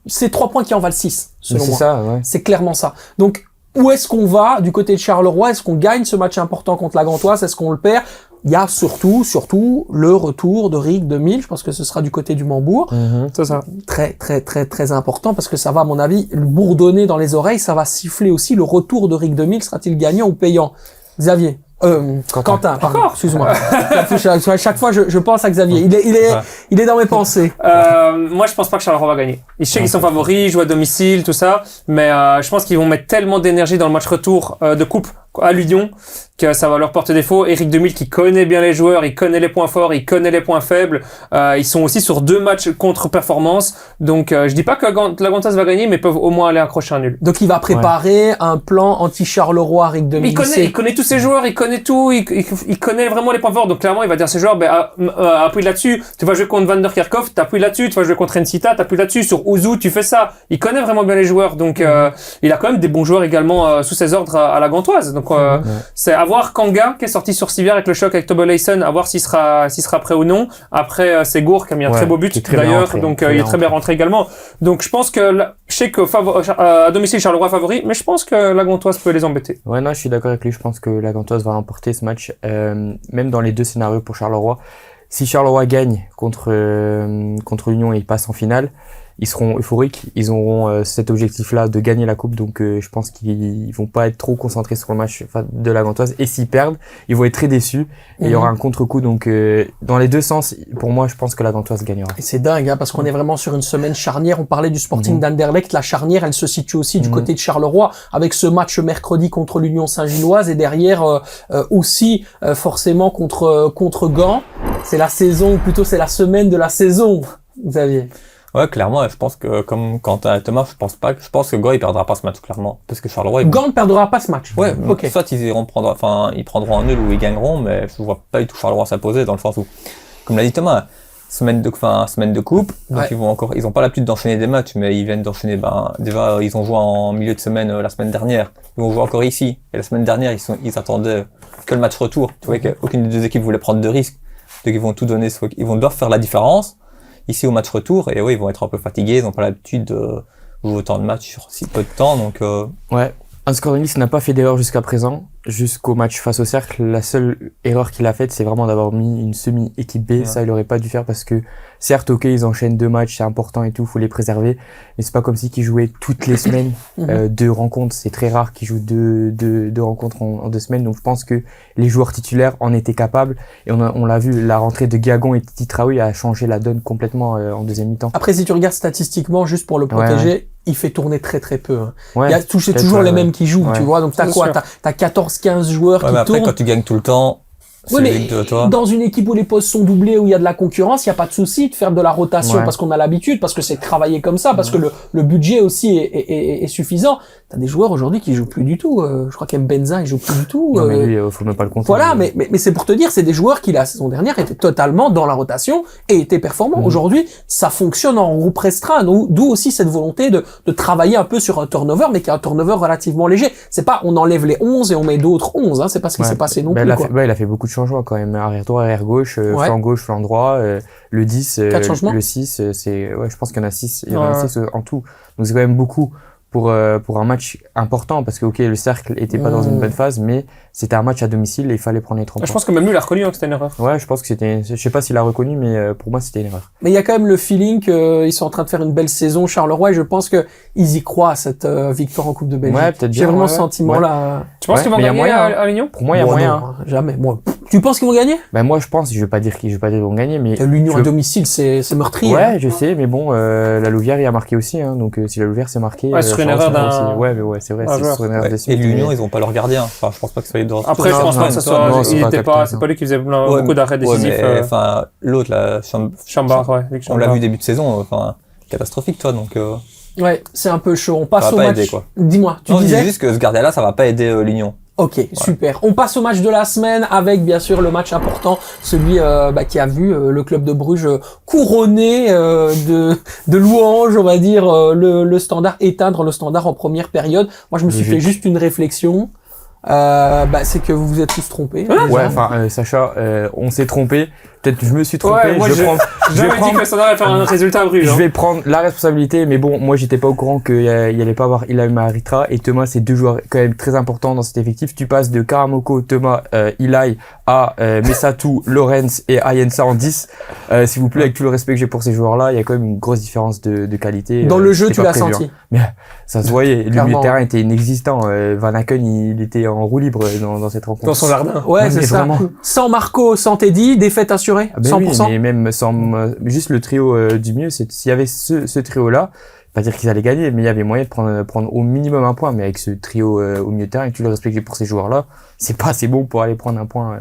[SPEAKER 2] C'est 3 points qui en valent 6, selon moi.
[SPEAKER 3] Ça, ouais.
[SPEAKER 2] C'est clairement ça. Donc, où est-ce qu'on va du côté de Charleroi? Est-ce qu'on gagne ce match important contre la Gantoise? Est-ce qu'on le perd? il y a surtout le retour de Rick 2000. Je pense que ce sera du côté du Mambourg.
[SPEAKER 4] C'est ça.
[SPEAKER 2] Très important parce que ça va, à mon avis, bourdonner dans les oreilles. Ça va siffler aussi le retour de Rick 2000. Sera-t-il gagnant ou payant? Xavier. Quentin, pardon. Excuse-moi. À chaque fois, je pense à Xavier. Il est dans mes pensées.
[SPEAKER 4] Moi, je pense pas que Charleroi va gagner. Je sais qu'ils sont favoris, ils jouent à domicile, tout ça, mais je pense qu'ils vont mettre tellement d'énergie dans le match retour de coupe à Lyon que ça va leur porter défaut. Eric 2000 qui connaît bien les joueurs, il connaît les points forts, il connaît les points faibles. Ils sont aussi sur 2 matchs contre-performance. Donc je dis pas que la Gantoise va gagner, mais peuvent au moins aller accrocher un nul.
[SPEAKER 2] Donc il va préparer un plan anti-Charleroi Eric 2000.
[SPEAKER 4] Il connaît tous ses joueurs, il connaît tout, il connaît vraiment les points forts. Donc clairement, il va dire à ses joueurs, appuie là-dessus. Tu vas jouer contre Van der Kerkhoff, t'appuies là-dessus. Tu vas jouer contre Ensita, t'appuies là-dessus. Sur Ouzou, tu fais ça. Il connaît vraiment bien les joueurs. Donc il a quand même des bons joueurs également sous ses ordres à la Gantoise. Donc c'est à voir Kanga qui est sorti sur Civière avec le choc avec Tobel-Leysen, à voir s'il sera prêt ou non. Après c'est Gour qui a mis un très beau but d'ailleurs, donc il est très bien rentré également. Donc je pense que je sais que à domicile Charleroi favori, mais je pense que la Gantoise peut les embêter.
[SPEAKER 3] Ouais, non, je suis d'accord avec lui. Je pense que la Gantoise va remporter ce match, même dans les 2 scénarios pour Charleroi. Si Charleroi gagne contre Lyon et il passe en finale, ils seront euphoriques, ils auront cet objectif-là de gagner la coupe, donc je pense qu'ils vont pas être trop concentrés sur le match de la Gantoise, et s'ils perdent, ils vont être très déçus, et il y aura un contre-coup, donc dans les 2 sens, pour moi, je pense que la Gantoise gagnera.
[SPEAKER 2] Et c'est dingue, hein, parce qu'on est vraiment sur une semaine charnière. On parlait du Sporting d'Anderlecht, la charnière, elle se situe aussi du côté de Charleroi, avec ce match mercredi contre l'Union Saint-Gilloise, et derrière aussi forcément contre Gand. C'est la saison, ou plutôt c'est la semaine de la saison, Xavier.
[SPEAKER 1] Ouais, clairement, je pense que, comme Quentin et Thomas, je pense que Gand, il perdra pas ce match, clairement. Parce que Charleroi,
[SPEAKER 2] Gand ne perdra pas ce match.
[SPEAKER 1] Ouais, ok. Soit ils prendront un nul ou ils gagneront, mais je vois pas du tout Charleroi s'imposer dans le sens où, comme l'a dit Thomas, semaine de coupe, donc ils ont pas l'habitude d'enchaîner des matchs, mais ils viennent d'enchaîner, déjà, ils ont joué en milieu de semaine, la semaine dernière. Ils vont jouer encore ici. Et la semaine dernière, ils attendaient que le match retour. Tu vois qu'aucune des 2 équipes voulait prendre de risques. Donc ils vont tout donner, ils vont devoir faire la différence ici au match retour, et oui, ils vont être un peu fatigués, ils n'ont pas l'habitude de jouer autant de matchs sur si peu de temps, donc
[SPEAKER 3] Ouais, Hans Cornelis n'a pas fait d'erreur jusqu'à présent, jusqu'au match face au Cercle. La seule erreur qu'il a faite, c'est vraiment d'avoir mis une semi-équipe B. Ça, il aurait pas dû faire, parce que certes, ok, ils enchaînent 2 matchs, c'est important et tout, faut les préserver, mais c'est pas comme si qu'ils jouaient toutes les semaines 2 rencontres. C'est très rare qu'ils jouent deux rencontres en 2 semaines, donc je pense que les joueurs titulaires en étaient capables, et on l'a vu, la rentrée de Gagon et Titi Traoui a changé la donne complètement en deuxième mi-temps.
[SPEAKER 2] Après, si tu regardes statistiquement, juste pour le protéger, il fait tourner très peu. Hein.
[SPEAKER 3] Ouais,
[SPEAKER 2] c'est toujours les mêmes qui jouent, tu vois, donc t'as quoi? T'as 14-15 joueurs qui
[SPEAKER 1] après,
[SPEAKER 2] tournent.
[SPEAKER 1] quand tu gagnes tout le temps,
[SPEAKER 2] Oui, mais dans une équipe où les postes sont doublés, où il y a de la concurrence, il n'y a pas de souci de faire de la rotation parce qu'on a l'habitude, parce que c'est travaillé comme ça, parce que le budget aussi est suffisant. T'as des joueurs aujourd'hui qui jouent plus du tout. Je crois qu'Mbenza, il joue plus du tout.
[SPEAKER 3] Non, mais lui, faut même pas le compter.
[SPEAKER 2] Voilà, mais c'est pour te dire, c'est des joueurs qui, la saison dernière, étaient totalement dans la rotation et étaient performants. Aujourd'hui, ça fonctionne en groupe restreint, d'où aussi cette volonté de travailler un peu sur un turnover, mais qui est un turnover relativement léger. C'est pas, on enlève les 11 et on met d'autres 11, hein. C'est pas ce qui s'est passé non plus,
[SPEAKER 3] il a fait beaucoup de changements quand même. Arrière droit, arrière gauche, flanc gauche, flanc droit, le 10, le 6, je pense qu'il y en a 6, il y en a 6 en tout. Donc c'est quand même beaucoup pour un match important, parce que le Cercle était pas dans une bonne phase, mais c'était un match à domicile et il fallait prendre les 3 points.
[SPEAKER 4] Je pense que même lui il a reconnu que c'était une erreur.
[SPEAKER 3] Ouais, je pense que je sais pas s'il a reconnu, mais pour moi c'était une erreur.
[SPEAKER 2] Mais il y a quand même le feeling qu'ils sont en train de faire une belle saison, Charleroi, et je pense que ils y croient à cette victoire en Coupe de Belgique.
[SPEAKER 3] Ouais, peut-être bien.
[SPEAKER 2] J'ai vraiment ce sentiment-là.
[SPEAKER 4] Tu penses qu'ils vont gagner à l'Union?
[SPEAKER 3] Pour moi, il y a moyen.
[SPEAKER 2] Non, jamais. Moi, tu penses qu'ils vont gagner?
[SPEAKER 3] Moi, je pense, je vais pas dire qu'ils vont gagner, mais
[SPEAKER 2] l'Union à domicile, c'est meurtrier.
[SPEAKER 3] Ouais,
[SPEAKER 2] hein.
[SPEAKER 3] Je sais, mais bon, la Louvière il a marqué aussi, hein, donc si la Louvière s'est marqué,
[SPEAKER 4] sur une erreur d'un.
[SPEAKER 3] Ouais, c'est vrai, c'est sur une erreur de
[SPEAKER 1] Et l'Union, ils ont pas leur gardien. Enfin, je pense pas que ça les doit.
[SPEAKER 4] Après, je pense pas que ça soit. C'est pas lui qui faisait beaucoup d'arrêts décisifs.
[SPEAKER 1] Enfin, l'autre là,
[SPEAKER 4] Chambard,
[SPEAKER 1] on l'a vu début de saison, enfin catastrophique, toi, donc.
[SPEAKER 2] Ouais, c'est un peu chaud. On passe au match.
[SPEAKER 1] Aider, quoi.
[SPEAKER 2] Dis-moi, tu disais.
[SPEAKER 1] Je dis juste que ce gardien-là, ça va pas aider l'Union.
[SPEAKER 2] Ok, super. On passe au match de la semaine avec bien sûr le match important, celui qui a vu le club de Bruges couronné de louanges, on va dire, le Standard, éteindre le Standard en première période. Moi, je me suis fait juste une réflexion. C'est que vous vous êtes tous trompés.
[SPEAKER 3] Sacha, on s'est trompé peut-être je me suis trompé.
[SPEAKER 4] Ouais, moi,
[SPEAKER 3] je vais prendre,
[SPEAKER 4] j'avais dit que le Standard allait faire un résultat à Bruges.
[SPEAKER 3] je vais prendre la responsabilité, mais bon, moi j'étais pas au courant qu'il allait pas avoir Ilay Maritra et Thomas, c'est deux joueurs quand même très importants dans cet effectif. Tu passes de Karamoko, Thomas, Ilay à Messatou, Lorenz et Ayensa en 10. S'il vous plaît, avec tout le respect que j'ai pour ces joueurs-là, il y a quand même une grosse différence de qualité.
[SPEAKER 2] Dans le jeu,
[SPEAKER 3] c'était
[SPEAKER 2] tu
[SPEAKER 3] pas
[SPEAKER 2] l'as
[SPEAKER 3] prévu,
[SPEAKER 2] senti.
[SPEAKER 3] hein. Mais ça se voyait, le
[SPEAKER 2] Clairement.
[SPEAKER 3] milieu de terrain était inexistant. Van Aken, il était en roue libre dans cette rencontre.
[SPEAKER 4] Dans son jardin.
[SPEAKER 2] Ouais,
[SPEAKER 3] Ouais,
[SPEAKER 2] c'est
[SPEAKER 3] mais
[SPEAKER 2] ça.
[SPEAKER 3] vraiment.
[SPEAKER 2] Sans Marco, sans Teddy, défaite assurée,
[SPEAKER 3] Ah ben
[SPEAKER 2] 100%.
[SPEAKER 3] oui, mais même sans juste le trio du mieux, s'il y avait ce trio-là, pas dire qu'ils allaient gagner, mais il y avait moyen de prendre au minimum un point. Mais avec ce trio au milieu de terrain, et que tu le respectes pour ces joueurs-là, c'est pas assez bon pour aller prendre un point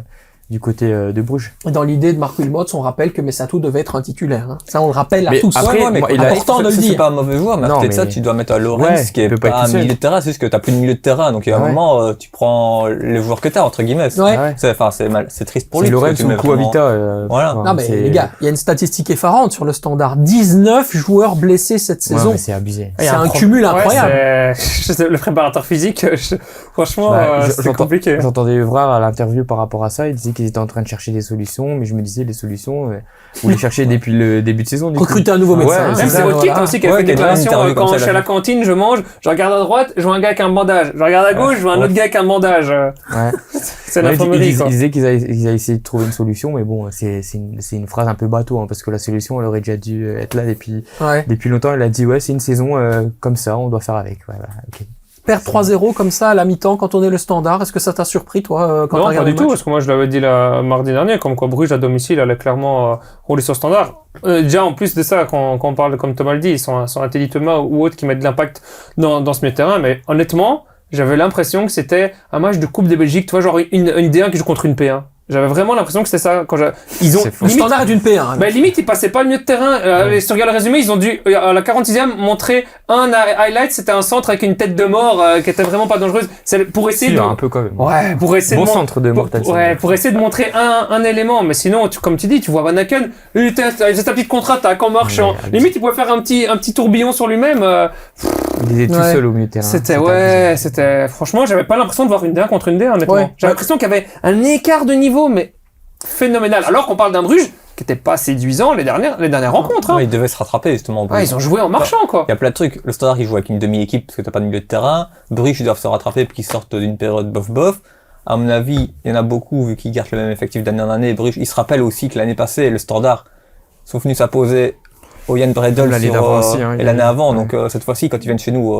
[SPEAKER 3] du côté de Bruges.
[SPEAKER 2] Dans l'idée de Marc Wilmots, on rappelle que Messatou devait être un titulaire. Hein. Ça, on le rappelle à
[SPEAKER 3] Mais
[SPEAKER 2] tous.
[SPEAKER 3] après,
[SPEAKER 1] mais
[SPEAKER 3] moi, il a-
[SPEAKER 1] important de le dire. C'est pas un mauvais joueur, mais à
[SPEAKER 3] Non,
[SPEAKER 1] côté de ça,
[SPEAKER 3] mais-
[SPEAKER 1] tu dois mettre à Lorenz,
[SPEAKER 3] Ouais,
[SPEAKER 1] qui est
[SPEAKER 3] il peut pas
[SPEAKER 1] pas
[SPEAKER 3] être
[SPEAKER 1] un
[SPEAKER 3] tout seul.
[SPEAKER 1] milieu de terrain, c'est juste que t'as plus de milieu de terrain. Donc, il y a un
[SPEAKER 3] Ouais.
[SPEAKER 1] moment, tu prends les joueurs que t'as, entre guillemets.
[SPEAKER 2] Ouais.
[SPEAKER 3] Ouais.
[SPEAKER 1] C'est triste pour lui.
[SPEAKER 3] C'est
[SPEAKER 1] parce que
[SPEAKER 3] Lorenz
[SPEAKER 1] tu
[SPEAKER 3] ou
[SPEAKER 1] mets vraiment-
[SPEAKER 3] Kouavita.
[SPEAKER 1] Voilà.
[SPEAKER 2] Non, mais les gars, il y a une statistique effarante sur le Standard. 19 joueurs blessés cette saison.
[SPEAKER 3] c'est abusé.
[SPEAKER 2] C'est
[SPEAKER 4] Il y a
[SPEAKER 2] un
[SPEAKER 4] pro-
[SPEAKER 2] cumul
[SPEAKER 4] Ouais,
[SPEAKER 2] incroyable.
[SPEAKER 4] c'est le préparateur physique, franchement,
[SPEAKER 3] Bah,
[SPEAKER 4] c'était compliqué.
[SPEAKER 3] J'entendais Evra à l'interview par rapport à ça, il disait qu'ils étaient en train de chercher des solutions, mais je me disais les solutions, vous les cherchez depuis le début de saison. Du coup.
[SPEAKER 2] Recruter un nouveau
[SPEAKER 3] Ouais,
[SPEAKER 2] médecin.
[SPEAKER 3] c'est
[SPEAKER 4] Même
[SPEAKER 3] ça,
[SPEAKER 4] c'est votre kit
[SPEAKER 2] voilà.
[SPEAKER 4] aussi qui a
[SPEAKER 1] Ouais,
[SPEAKER 4] fait une
[SPEAKER 1] qui a
[SPEAKER 4] déclaration
[SPEAKER 1] une interview comme
[SPEAKER 4] quand
[SPEAKER 1] ça,
[SPEAKER 4] je suis à
[SPEAKER 1] là.
[SPEAKER 4] la cantine, je mange, je regarde à droite, je vois un gars avec un bandage. Je regarde à gauche, je vois un
[SPEAKER 1] Ouais.
[SPEAKER 4] autre gars avec un bandage.
[SPEAKER 3] Ouais.
[SPEAKER 4] C'est
[SPEAKER 3] Ouais,
[SPEAKER 4] l'infirmerie,
[SPEAKER 3] ils
[SPEAKER 4] quoi.
[SPEAKER 3] disaient qu'ils avaient essayé de trouver une solution, mais bon, c'est une phrase un peu bateau, hein, parce que la solution, elle aurait déjà dû être là
[SPEAKER 2] Ouais.
[SPEAKER 3] depuis longtemps. Elle a dit, ouais, c'est une saison comme ça, on doit faire avec. Ouais, voilà, ok.
[SPEAKER 2] Perdre 3-0 comme ça à la mi-temps quand on est le Standard, est-ce que ça t'a surpris, toi, quand
[SPEAKER 4] Non,
[SPEAKER 2] t'as
[SPEAKER 4] pas
[SPEAKER 2] regardé
[SPEAKER 4] du
[SPEAKER 2] le
[SPEAKER 4] tout,
[SPEAKER 2] match
[SPEAKER 4] parce que moi je l'avais dit mardi dernier, comme quoi Bruges à domicile allait clairement rouler sur Standard. Déjà en plus de ça, quand on parle, comme Thomas le dit, ils sont un Teddy Thomas ou autres qui mettent de l'impact dans ce milieu de terrain, mais honnêtement, j'avais l'impression que c'était un match de Coupe de Belgique, tu vois, genre une D1 qui joue contre une P1. J'avais vraiment l'impression que c'était ça quand ils ont
[SPEAKER 3] C'est faux.
[SPEAKER 2] Le Standard est une P1. hein.
[SPEAKER 4] bah limite ils passaient pas le milieu de terrain. Si tu regardes le résumé, ils ont dû à la 46e montrer un highlight, c'était un centre avec une tête de mort qui était vraiment pas dangereuse. C'est pour essayer
[SPEAKER 3] Si,
[SPEAKER 4] de
[SPEAKER 3] un peu quand même.
[SPEAKER 4] ouais, pour essayer
[SPEAKER 3] Bon
[SPEAKER 4] de
[SPEAKER 3] centre de Mortensen.
[SPEAKER 4] ouais, pour essayer de montrer un élément, mais sinon comme tu dis, tu vois Van Aken, il était sa petite contre-attaque en marchant.
[SPEAKER 3] Ouais,
[SPEAKER 4] Limite il pouvait faire un petit tourbillon sur lui-même.
[SPEAKER 3] Il était tout
[SPEAKER 2] Ouais.
[SPEAKER 3] seul au milieu de terrain.
[SPEAKER 4] C'était franchement, j'avais pas l'impression de voir une D1 contre une D1 honnêtement.
[SPEAKER 2] Ouais.
[SPEAKER 4] J'avais l'impression qu'il y avait un écart de niveau mais phénoménal. Alors qu'on parle d'un Bruges qui était pas séduisant les dernières rencontres. Hein.
[SPEAKER 1] Ouais, il devait se rattraper, justement.
[SPEAKER 4] Ouais, ils ont joué en marchant, quoi.
[SPEAKER 1] Il y a plein de trucs. Le Standard, il joue avec une demi-équipe parce que t'as pas de milieu de terrain. Bruges, ils doivent se rattraper pour qu'ils sortent d'une période bof-bof. À mon avis, il y en a beaucoup, vu qu'ils gardent le même effectif d'année en année. Bruges, ils se rappellent aussi que l'année passée, le Standard sont venus s'imposer au Jan Bredel
[SPEAKER 3] L'année d'avant aussi, hein,
[SPEAKER 1] et l'année avant.
[SPEAKER 3] ouais.
[SPEAKER 1] Donc, cette fois-ci, quand ils viennent chez nous,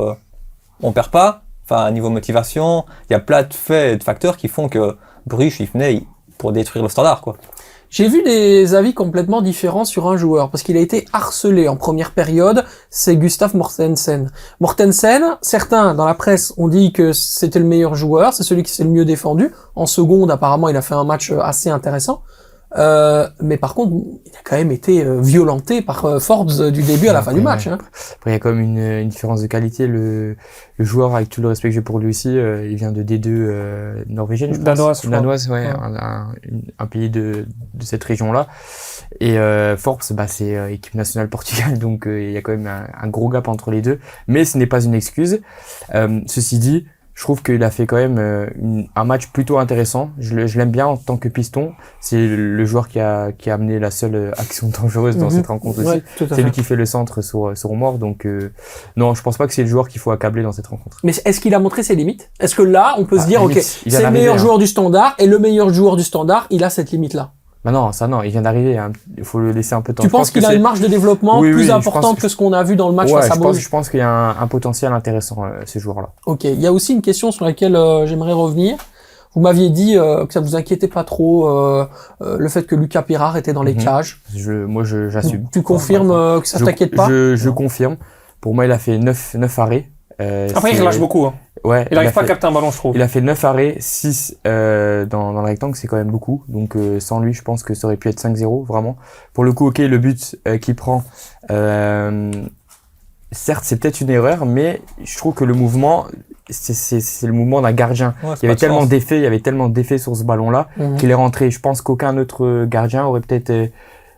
[SPEAKER 1] on perd pas. Enfin, niveau motivation, il y a plein de faits et de facteurs qui font que Bruges, ils venaient pour détruire le Standard, quoi.
[SPEAKER 2] J'ai vu des avis complètement différents sur un joueur, parce qu'il a été harcelé en première période, c'est Gustav Mortensen. Mortensen, certains dans la presse ont dit que c'était le meilleur joueur, c'est celui qui s'est le mieux défendu. En seconde, apparemment, il a fait un match assez intéressant. Mais par contre, il a quand même été violenté par Forbes du début à la fin du match. Hein.
[SPEAKER 3] Après, il y a quand même une différence de qualité. Le joueur, avec tout le respect que j'ai pour lui aussi, il vient de D2 norvégienne, je pense.
[SPEAKER 4] Danoise, je crois.
[SPEAKER 3] Danoise, ouais,
[SPEAKER 4] Ouais.
[SPEAKER 3] un pays de cette région-là. Et Forbes, bah, c'est équipe nationale Portugal, donc il y a quand même un gros gap entre les deux. Mais ce n'est pas une excuse. Ceci dit, je trouve qu'il a fait quand même un match plutôt intéressant. Je l'aime bien en tant que piston. C'est le joueur qui a amené la seule action dangereuse dans cette rencontre aussi.
[SPEAKER 2] Ouais, tout à
[SPEAKER 3] C'est
[SPEAKER 2] fait.
[SPEAKER 3] lui qui fait le centre sur Omar, donc non, je pense pas que c'est le joueur qu'il faut accabler dans cette rencontre.
[SPEAKER 2] Mais est-ce qu'il a montré ses limites? Est-ce que là, on peut se dire, ok,
[SPEAKER 3] limite, il vient
[SPEAKER 2] c'est le
[SPEAKER 3] d'arriver,
[SPEAKER 2] meilleur
[SPEAKER 3] hein.
[SPEAKER 2] joueur du Standard, et le meilleur joueur du Standard, il a cette limite-là?
[SPEAKER 3] Bah non, ça non, il vient d'arriver, hein. Il faut le laisser un peu de temps.
[SPEAKER 2] Tu
[SPEAKER 3] Je pense
[SPEAKER 2] penses qu'il
[SPEAKER 3] que
[SPEAKER 2] a
[SPEAKER 3] c'est-
[SPEAKER 2] une marge de développement
[SPEAKER 3] Oui, oui,
[SPEAKER 2] plus
[SPEAKER 3] je
[SPEAKER 2] importante
[SPEAKER 3] pense
[SPEAKER 2] que ce qu'on a vu dans le match
[SPEAKER 3] Ouais,
[SPEAKER 2] face à Bruges?
[SPEAKER 3] je pense qu'il y a un potentiel intéressant, ce joueur-là.
[SPEAKER 2] Ok, il y a aussi une question sur laquelle j'aimerais revenir. Vous m'aviez dit que ça vous inquiétait pas trop le fait que Lucas Pirard était dans les
[SPEAKER 3] Mhm.
[SPEAKER 2] cages.
[SPEAKER 3] Moi, j'assume.
[SPEAKER 2] Tu confirmes que ça t'inquiète pas?
[SPEAKER 3] Je confirme. Pour moi, il a fait 9 arrêts.
[SPEAKER 4] Après, il relâche beaucoup. Hein.
[SPEAKER 3] Ouais.
[SPEAKER 4] Il arrive pas à
[SPEAKER 3] fait-
[SPEAKER 4] capter un ballon, je trouve.
[SPEAKER 3] Il a fait 9 arrêts, 6 dans le rectangle, c'est quand même beaucoup. Donc sans lui, je pense que ça aurait pu être 5-0, vraiment. Pour le coup, ok, le but qu'il prend, certes, c'est peut-être une erreur, mais je trouve que le mouvement, c'est le mouvement d'un gardien.
[SPEAKER 1] Ouais,
[SPEAKER 3] Il y avait tellement d'effets sur ce ballon-là
[SPEAKER 2] Mhm.
[SPEAKER 3] qu'il est rentré. Je pense qu'aucun autre gardien aurait peut-être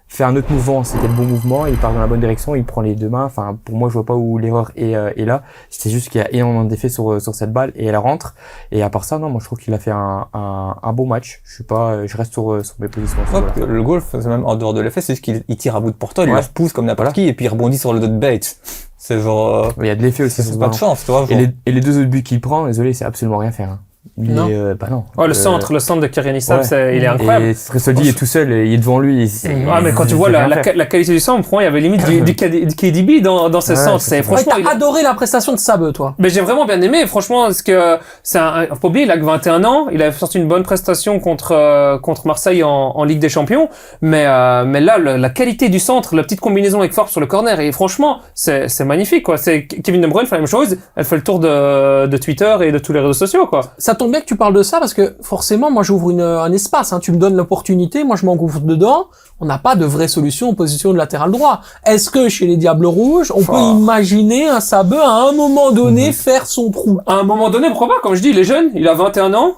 [SPEAKER 3] fait un autre mouvement, c'était le bon mouvement, il part dans la bonne direction, il prend les deux mains. Enfin, pour moi, je vois pas où l'erreur est là. C'est juste qu'il y a énormément d'effets sur cette balle et elle rentre. Et à part ça, non, moi je trouve qu'il a fait un bon match. Je reste sur mes positions.
[SPEAKER 1] Ouais, le goal, c'est même en dehors de l'effet, c'est juste qu'il tire à bout de porteur, il
[SPEAKER 3] Ouais.
[SPEAKER 1] le repousse comme n'importe qui et puis il rebondit sur le dos de Bates. C'est genre,
[SPEAKER 3] Il y a de l'effet aussi.
[SPEAKER 1] c'est pas de chance, tu vois. Genre.
[SPEAKER 3] Et les deux autres buts qu'il prend, désolé, c'est absolument rien faire. Hein.
[SPEAKER 2] Non.
[SPEAKER 3] Non.
[SPEAKER 4] Oh, le centre de Kyrian Issam,
[SPEAKER 3] Ouais.
[SPEAKER 4] il est incroyable.
[SPEAKER 3] Et Tresoldi est tout seul, il est devant lui.
[SPEAKER 4] Ouais, mais quand tu vois la qualité du centre, pour moi, il y avait limite du KDB dans ce
[SPEAKER 3] Ouais,
[SPEAKER 4] centre.
[SPEAKER 3] c'est
[SPEAKER 4] Franchement,
[SPEAKER 2] t'as adoré la prestation de Sabeu, toi.
[SPEAKER 4] mais j'ai vraiment bien aimé, franchement, parce que faut pas oublier, il a que 21 ans, il a sorti une bonne prestation contre Marseille en Ligue des Champions, mais là, la qualité du centre, la petite combinaison avec Forbes sur le corner, et franchement, c'est magnifique, quoi. Kevin De Bruyne fait la même chose, elle fait le tour de Twitter et de tous les réseaux sociaux, quoi.
[SPEAKER 2] Ça tombe bien que tu parles de ça parce que forcément, moi, j'ouvre un espace. Hein. Tu me donnes l'opportunité, moi, je m'engouffre dedans. On n'a pas de vraie solution en position de latéral droit. Est-ce que chez les Diables Rouges, on peut imaginer un Sabeu à un moment donné faire son trou?
[SPEAKER 4] À un moment donné, pourquoi pas? Comme je dis, il est jeune, il a 21 ans,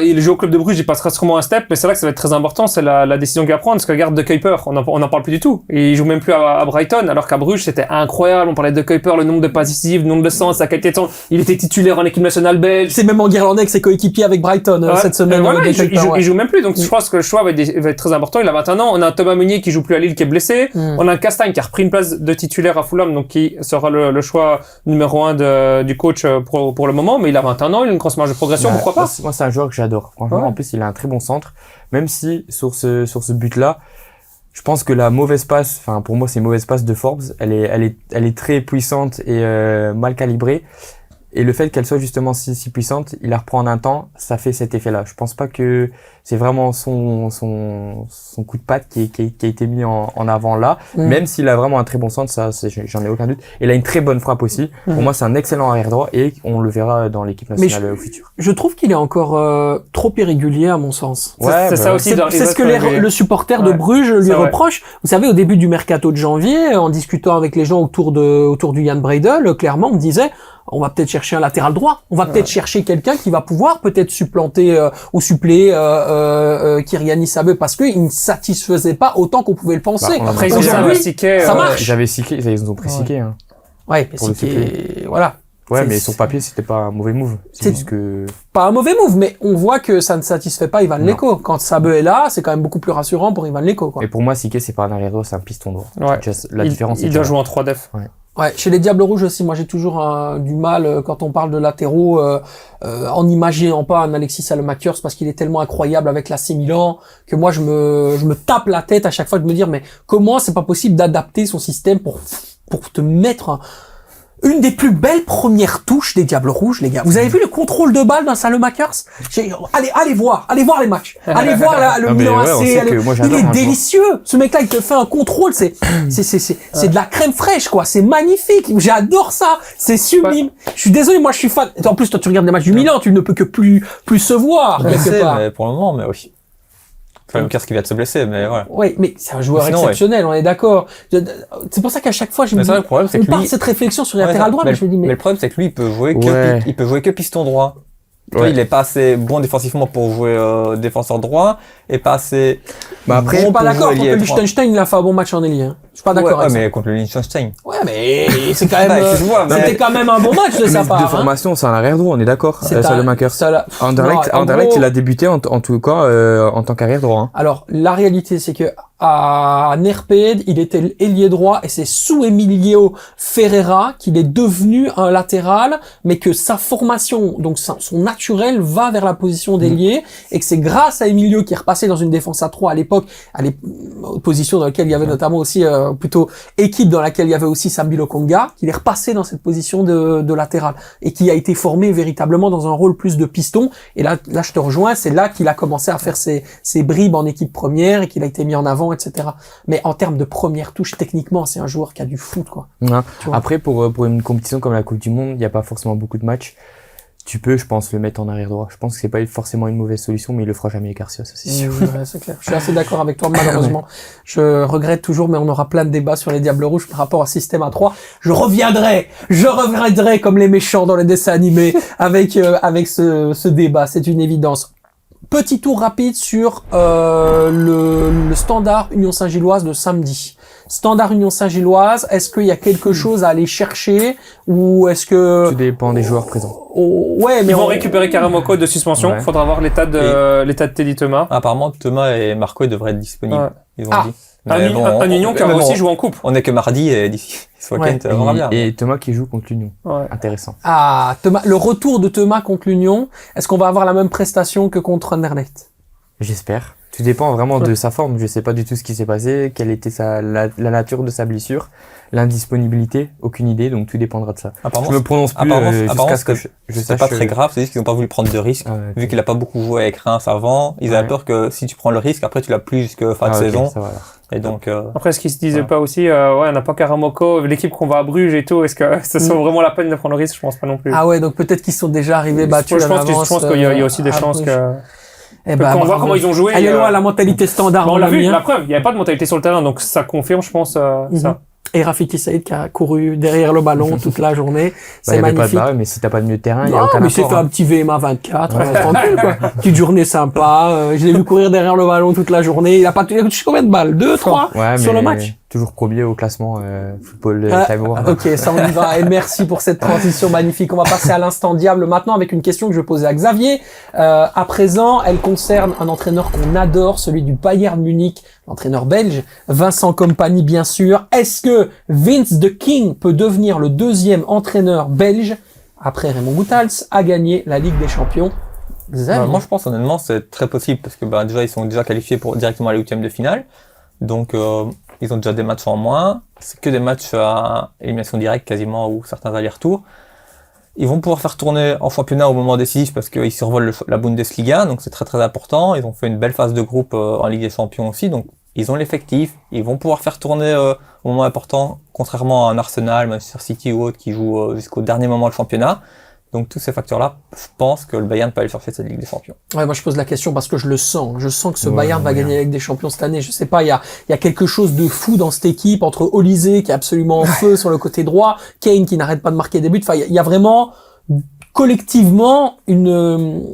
[SPEAKER 4] il joue au club de Bruges, il passera sûrement un step, mais c'est là que ça va être très important, c'est la décision qu'il va prendre, parce que regarde De Kuiper, on en parle plus du tout. Et il joue même plus à Brighton, alors qu'à Bruges, c'était incroyable, on parlait de Kuiper, le nombre de passes décisives, le nombre de sens, sa qualité de temps, il était titulaire en équipe nationale belge.
[SPEAKER 2] C'est même en guirlandais avec ses coéquipiers avec Brighton cette semaine.
[SPEAKER 4] Voilà,
[SPEAKER 2] De Kuiper,
[SPEAKER 4] il joue même plus, donc je pense que le choix va être très important. Il a 21 ans, on a un Thomas Meunier qui joue plus à Lille, qui est blessé, on a un Castagne qui a repris une place de titulaire à Fulham, donc qui sera le choix numéro 1 du coach pour le moment, mais il a 21 ans, il a une grosse marge de progression, pourquoi pas?
[SPEAKER 3] Moi, c'est un joueur que j'adore. Franchement, en plus, il a un très bon centre. Même si, sur ce but-là, je pense que la mauvaise passe, enfin, pour moi, c'est une mauvaise passe de Forbes. Elle est très puissante et mal calibrée. Et le fait qu'elle soit justement si puissante, il la reprend en un temps, ça fait cet effet-là. Je pense pas que c'est vraiment son coup de patte qui a été mis en avant là. Même s'il a vraiment un très bon centre, ça, j'en ai aucun doute. Il a une très bonne frappe aussi. Pour moi, c'est un excellent arrière droit et on le verra dans l'équipe nationale au futur.
[SPEAKER 2] Je trouve qu'il est encore trop irrégulier à mon sens.
[SPEAKER 4] C'est ça aussi.
[SPEAKER 2] C'est ce que le supporter de Bruges lui reproche. Vous savez, au début du mercato de janvier, en discutant avec les gens autour du Jan Breidel, clairement, on me disait, on va peut-être chercher un latéral droit. On va peut-être chercher quelqu'un qui va pouvoir peut-être supplanter ou suppléer Kyrian Issabeu parce qu'il ne satisfaisait pas autant qu'on pouvait le penser.
[SPEAKER 4] Après, ils ont
[SPEAKER 2] ça marche.
[SPEAKER 3] J'avais Siquet, ils ont pris Siquet. Hein.
[SPEAKER 2] Ouais, mais Siquet, voilà.
[SPEAKER 3] Ouais, mais sur papier, c'était pas un mauvais move. C'est juste que...
[SPEAKER 2] Pas un mauvais move, mais on voit que ça ne satisfait pas Ivan Leko. Quand Sabeu est là, c'est quand même beaucoup plus rassurant pour Ivan Leko, quoi.
[SPEAKER 3] Et pour moi, Siquet, c'est pas un arrière droit, c'est un piston droit.
[SPEAKER 4] Ouais.
[SPEAKER 3] La différence,
[SPEAKER 4] il doit jouer en 3 def.
[SPEAKER 2] Ouais, chez les Diables Rouges aussi, moi j'ai toujours du mal quand on parle de latéraux en n'imaginant pas un Alexis Salmakers parce qu'il est tellement incroyable avec l'AC Milan que moi je me tape la tête à chaque fois de me dire mais comment c'est pas possible d'adapter son système pour te mettre une des plus belles premières touches des Diables Rouges, les gars. Vous avez vu le contrôle de balle d'un Salmakers? Allez voir les matchs. Allez voir le Milan AC. Il est délicieux. Ce mec-là, il te fait un contrôle. C'est de la crème fraîche, quoi. C'est magnifique. J'adore ça. C'est sublime. Je suis désolé, moi, je suis fan. En plus, toi, tu regardes des matchs du Milan, tu ne peux que plus se voir, quelque part.
[SPEAKER 1] Mais pour le moment, mais oui. Enfin, Lucas qui vient de se blesser, mais voilà.
[SPEAKER 2] Oui, mais c'est un joueur exceptionnel, on est d'accord. C'est pour ça qu'à chaque fois, je me dis, on part cette réflexion sur le latéral droit, mais je me dis,
[SPEAKER 1] mais le problème, c'est que lui, il peut jouer que piston droit. Ouais. Il est pas assez bon défensivement pour jouer défenseur droit et pas assez.
[SPEAKER 2] Bah après, je suis pas d'accord. Contre le Liechtenstein, il a fait un bon match en ailier. Hein. Je suis pas d'accord.
[SPEAKER 1] Ouais, mais contre le Liechtenstein.
[SPEAKER 2] Ouais, mais c'est quand même. C'était quand même un bon match de sa part.
[SPEAKER 3] De formation, c'est un arrière droit, on est d'accord.
[SPEAKER 2] C'est
[SPEAKER 3] Salmakers. Anderlecht, il a débuté en tout cas en tant qu'arrière droit. Hein.
[SPEAKER 2] Alors la réalité, c'est que à Nerped, il était ailier droit et c'est sous Emilio Ferreira qu'il est devenu un latéral, mais que sa formation, donc son naturel, va vers la position d'ailier et que c'est grâce à Emilio qui est repassé dans une défense à 3 à l'époque, position dans laquelle il y avait notamment aussi plutôt équipe dans laquelle il y avait aussi Sambi Lokonga, qu'il est repassé dans cette position de latéral et qui a été formé véritablement dans un rôle plus de piston. Et là je te rejoins, c'est là qu'il a commencé à faire ses bribes en équipe première et qu'il a été mis en avant, etc. Mais en termes de première touche, techniquement, c'est un joueur qui a du foot, quoi.
[SPEAKER 3] Ouais. Après, pour une compétition comme la Coupe du Monde, il n'y a pas forcément beaucoup de matchs. Tu peux, je pense, le mettre en arrière droit. Je pense que c'est pas forcément une mauvaise solution, mais il le fera jamais Garcia, ça c'est sûr.
[SPEAKER 2] Ouais, c'est clair. Je suis assez d'accord avec toi, malheureusement. Je regrette toujours, mais on aura plein de débats sur les Diables Rouges par rapport à système à 3. Je reviendrai comme les méchants dans les dessins animés avec ce débat. C'est une évidence. Petit tour rapide sur le Standard Union Saint-Gilloise de samedi. Standard Union Saint-Gilloise, est-ce qu'il y a quelque chose à aller chercher ou est-ce que...
[SPEAKER 3] Tout dépend des joueurs présents.
[SPEAKER 2] Ouais, mais
[SPEAKER 4] Ils vont récupérer Karamoko de suspension.
[SPEAKER 3] Ouais.
[SPEAKER 4] Faudra voir l'état de Teddy Thomas.
[SPEAKER 1] Apparemment, Thomas et Marco ils devraient être disponibles.
[SPEAKER 4] Ouais.
[SPEAKER 1] Ils ont
[SPEAKER 2] Ah.
[SPEAKER 1] dit.
[SPEAKER 4] Un
[SPEAKER 1] Mais bon,
[SPEAKER 4] Union qui a
[SPEAKER 1] mais bon,
[SPEAKER 4] aussi joué en coupe.
[SPEAKER 1] On est que mardi et d'ici ce week-end,
[SPEAKER 2] Ouais.
[SPEAKER 1] on verra bien.
[SPEAKER 3] Et Thomas qui joue contre l'Union.
[SPEAKER 4] Ouais.
[SPEAKER 3] Intéressant.
[SPEAKER 2] Ah, Thomas, le retour de Thomas contre l'Union, est-ce qu'on va avoir la même prestation que contre Anderlecht?
[SPEAKER 3] J'espère. Tout dépend vraiment de sa forme. Je sais pas du tout ce qui s'est passé, quelle était la nature de sa blessure, l'indisponibilité, aucune idée, donc tout dépendra de ça.
[SPEAKER 1] Apparemment,
[SPEAKER 3] Je me prononce plus
[SPEAKER 1] apparemment,
[SPEAKER 3] jusqu'à ce que je
[SPEAKER 1] c'est
[SPEAKER 3] sache.
[SPEAKER 1] pas très grave, c'est juste qu'ils n'ont pas voulu prendre de risques.
[SPEAKER 3] Ah ouais,
[SPEAKER 1] Vu
[SPEAKER 3] ok.
[SPEAKER 1] qu'il a pas beaucoup joué avec Reims avant, ils avaient
[SPEAKER 3] Ouais.
[SPEAKER 1] peur que si tu prends le risque, après tu l'as plus jusqu'à fin de
[SPEAKER 3] Ah, ok,
[SPEAKER 1] saison.
[SPEAKER 3] ça va alors.
[SPEAKER 1] Et donc,
[SPEAKER 4] Après, est-ce qu'ils se disaient
[SPEAKER 1] Voilà.
[SPEAKER 4] pas aussi, ouais, on n'a pas Karamoko, l'équipe qu'on va à Bruges et tout, est-ce que ça vaut vraiment la peine de prendre le risque? Je pense pas non plus.
[SPEAKER 2] Ah ouais, donc peut-être qu'ils sont déjà arrivés battus
[SPEAKER 4] je
[SPEAKER 2] en
[SPEAKER 4] pense
[SPEAKER 2] avance.
[SPEAKER 4] qu'il y a aussi des
[SPEAKER 2] à
[SPEAKER 4] chances
[SPEAKER 2] Bruges.
[SPEAKER 4] que...
[SPEAKER 2] Eh
[SPEAKER 4] Quand on voit comment ils ont joué...
[SPEAKER 2] Allez loin, la mentalité standard.
[SPEAKER 4] on
[SPEAKER 2] mon
[SPEAKER 4] l'a vu,
[SPEAKER 2] ami, hein.
[SPEAKER 4] la preuve, il n'y avait pas de mentalité sur le terrain, donc ça confirme, je pense, ça.
[SPEAKER 2] Et Rafiki Saïd qui a couru derrière le ballon toute la journée.
[SPEAKER 3] Bah,
[SPEAKER 2] C'est
[SPEAKER 3] y avait pas de
[SPEAKER 2] magnifique.
[SPEAKER 3] barrage, mais si t'as pas de milieu de terrain, il y a
[SPEAKER 2] Non,
[SPEAKER 3] aucun
[SPEAKER 2] mais c'est
[SPEAKER 3] apport,
[SPEAKER 2] fait
[SPEAKER 3] hein.
[SPEAKER 2] un petit VMA 24, tranquille, quoi. Petite journée sympa. Je l'ai vu courir derrière le ballon toute la journée. Il a touché combien de balles? 2, 3
[SPEAKER 3] Ouais,
[SPEAKER 2] sur
[SPEAKER 3] mais
[SPEAKER 2] le match.
[SPEAKER 3] toujours premier au classement football
[SPEAKER 2] Ah,
[SPEAKER 3] Time War.
[SPEAKER 2] ok, ça on y va. Et merci pour cette transition magnifique. On va passer à l'instant diable maintenant avec une question que je vais poser à Xavier. À présent, elle concerne un entraîneur qu'on adore, celui du Bayern Munich, l'entraîneur belge, Vincent Kompany bien sûr. Est-ce que Vince the King peut devenir le deuxième entraîneur belge après Raymond Goethals à gagner la Ligue des Champions? Xavier.
[SPEAKER 1] moi je pense honnêtement c'est très possible parce que déjà ils sont déjà qualifiés pour directement à la 8e de finale. Donc ils ont déjà des matchs en moins. C'est que des matchs à élimination directe quasiment ou certains allers-retours. Ils vont pouvoir faire tourner en championnat au moment décisif parce qu'ils survolent la Bundesliga, donc c'est très très important. Ils ont fait une belle phase de groupe en Ligue des Champions aussi, donc ils ont l'effectif. Ils vont pouvoir faire tourner au moment important, contrairement à un Arsenal, Manchester City ou autre qui joue jusqu'au dernier moment le championnat. Donc tous ces facteurs-là, je pense que le Bayern peut aller chercher cette Ligue des Champions.
[SPEAKER 2] Ouais, moi je pose la question parce que je le sens. Je sens que ce
[SPEAKER 3] Ouais,
[SPEAKER 2] Bayern va
[SPEAKER 3] ouais.
[SPEAKER 2] gagner la Ligue des Champions cette année. Je sais pas, il y a quelque chose de fou dans cette équipe entre Olysée qui est absolument en feu sur le côté droit, Kane qui n'arrête pas de marquer des buts. Enfin, il y a vraiment collectivement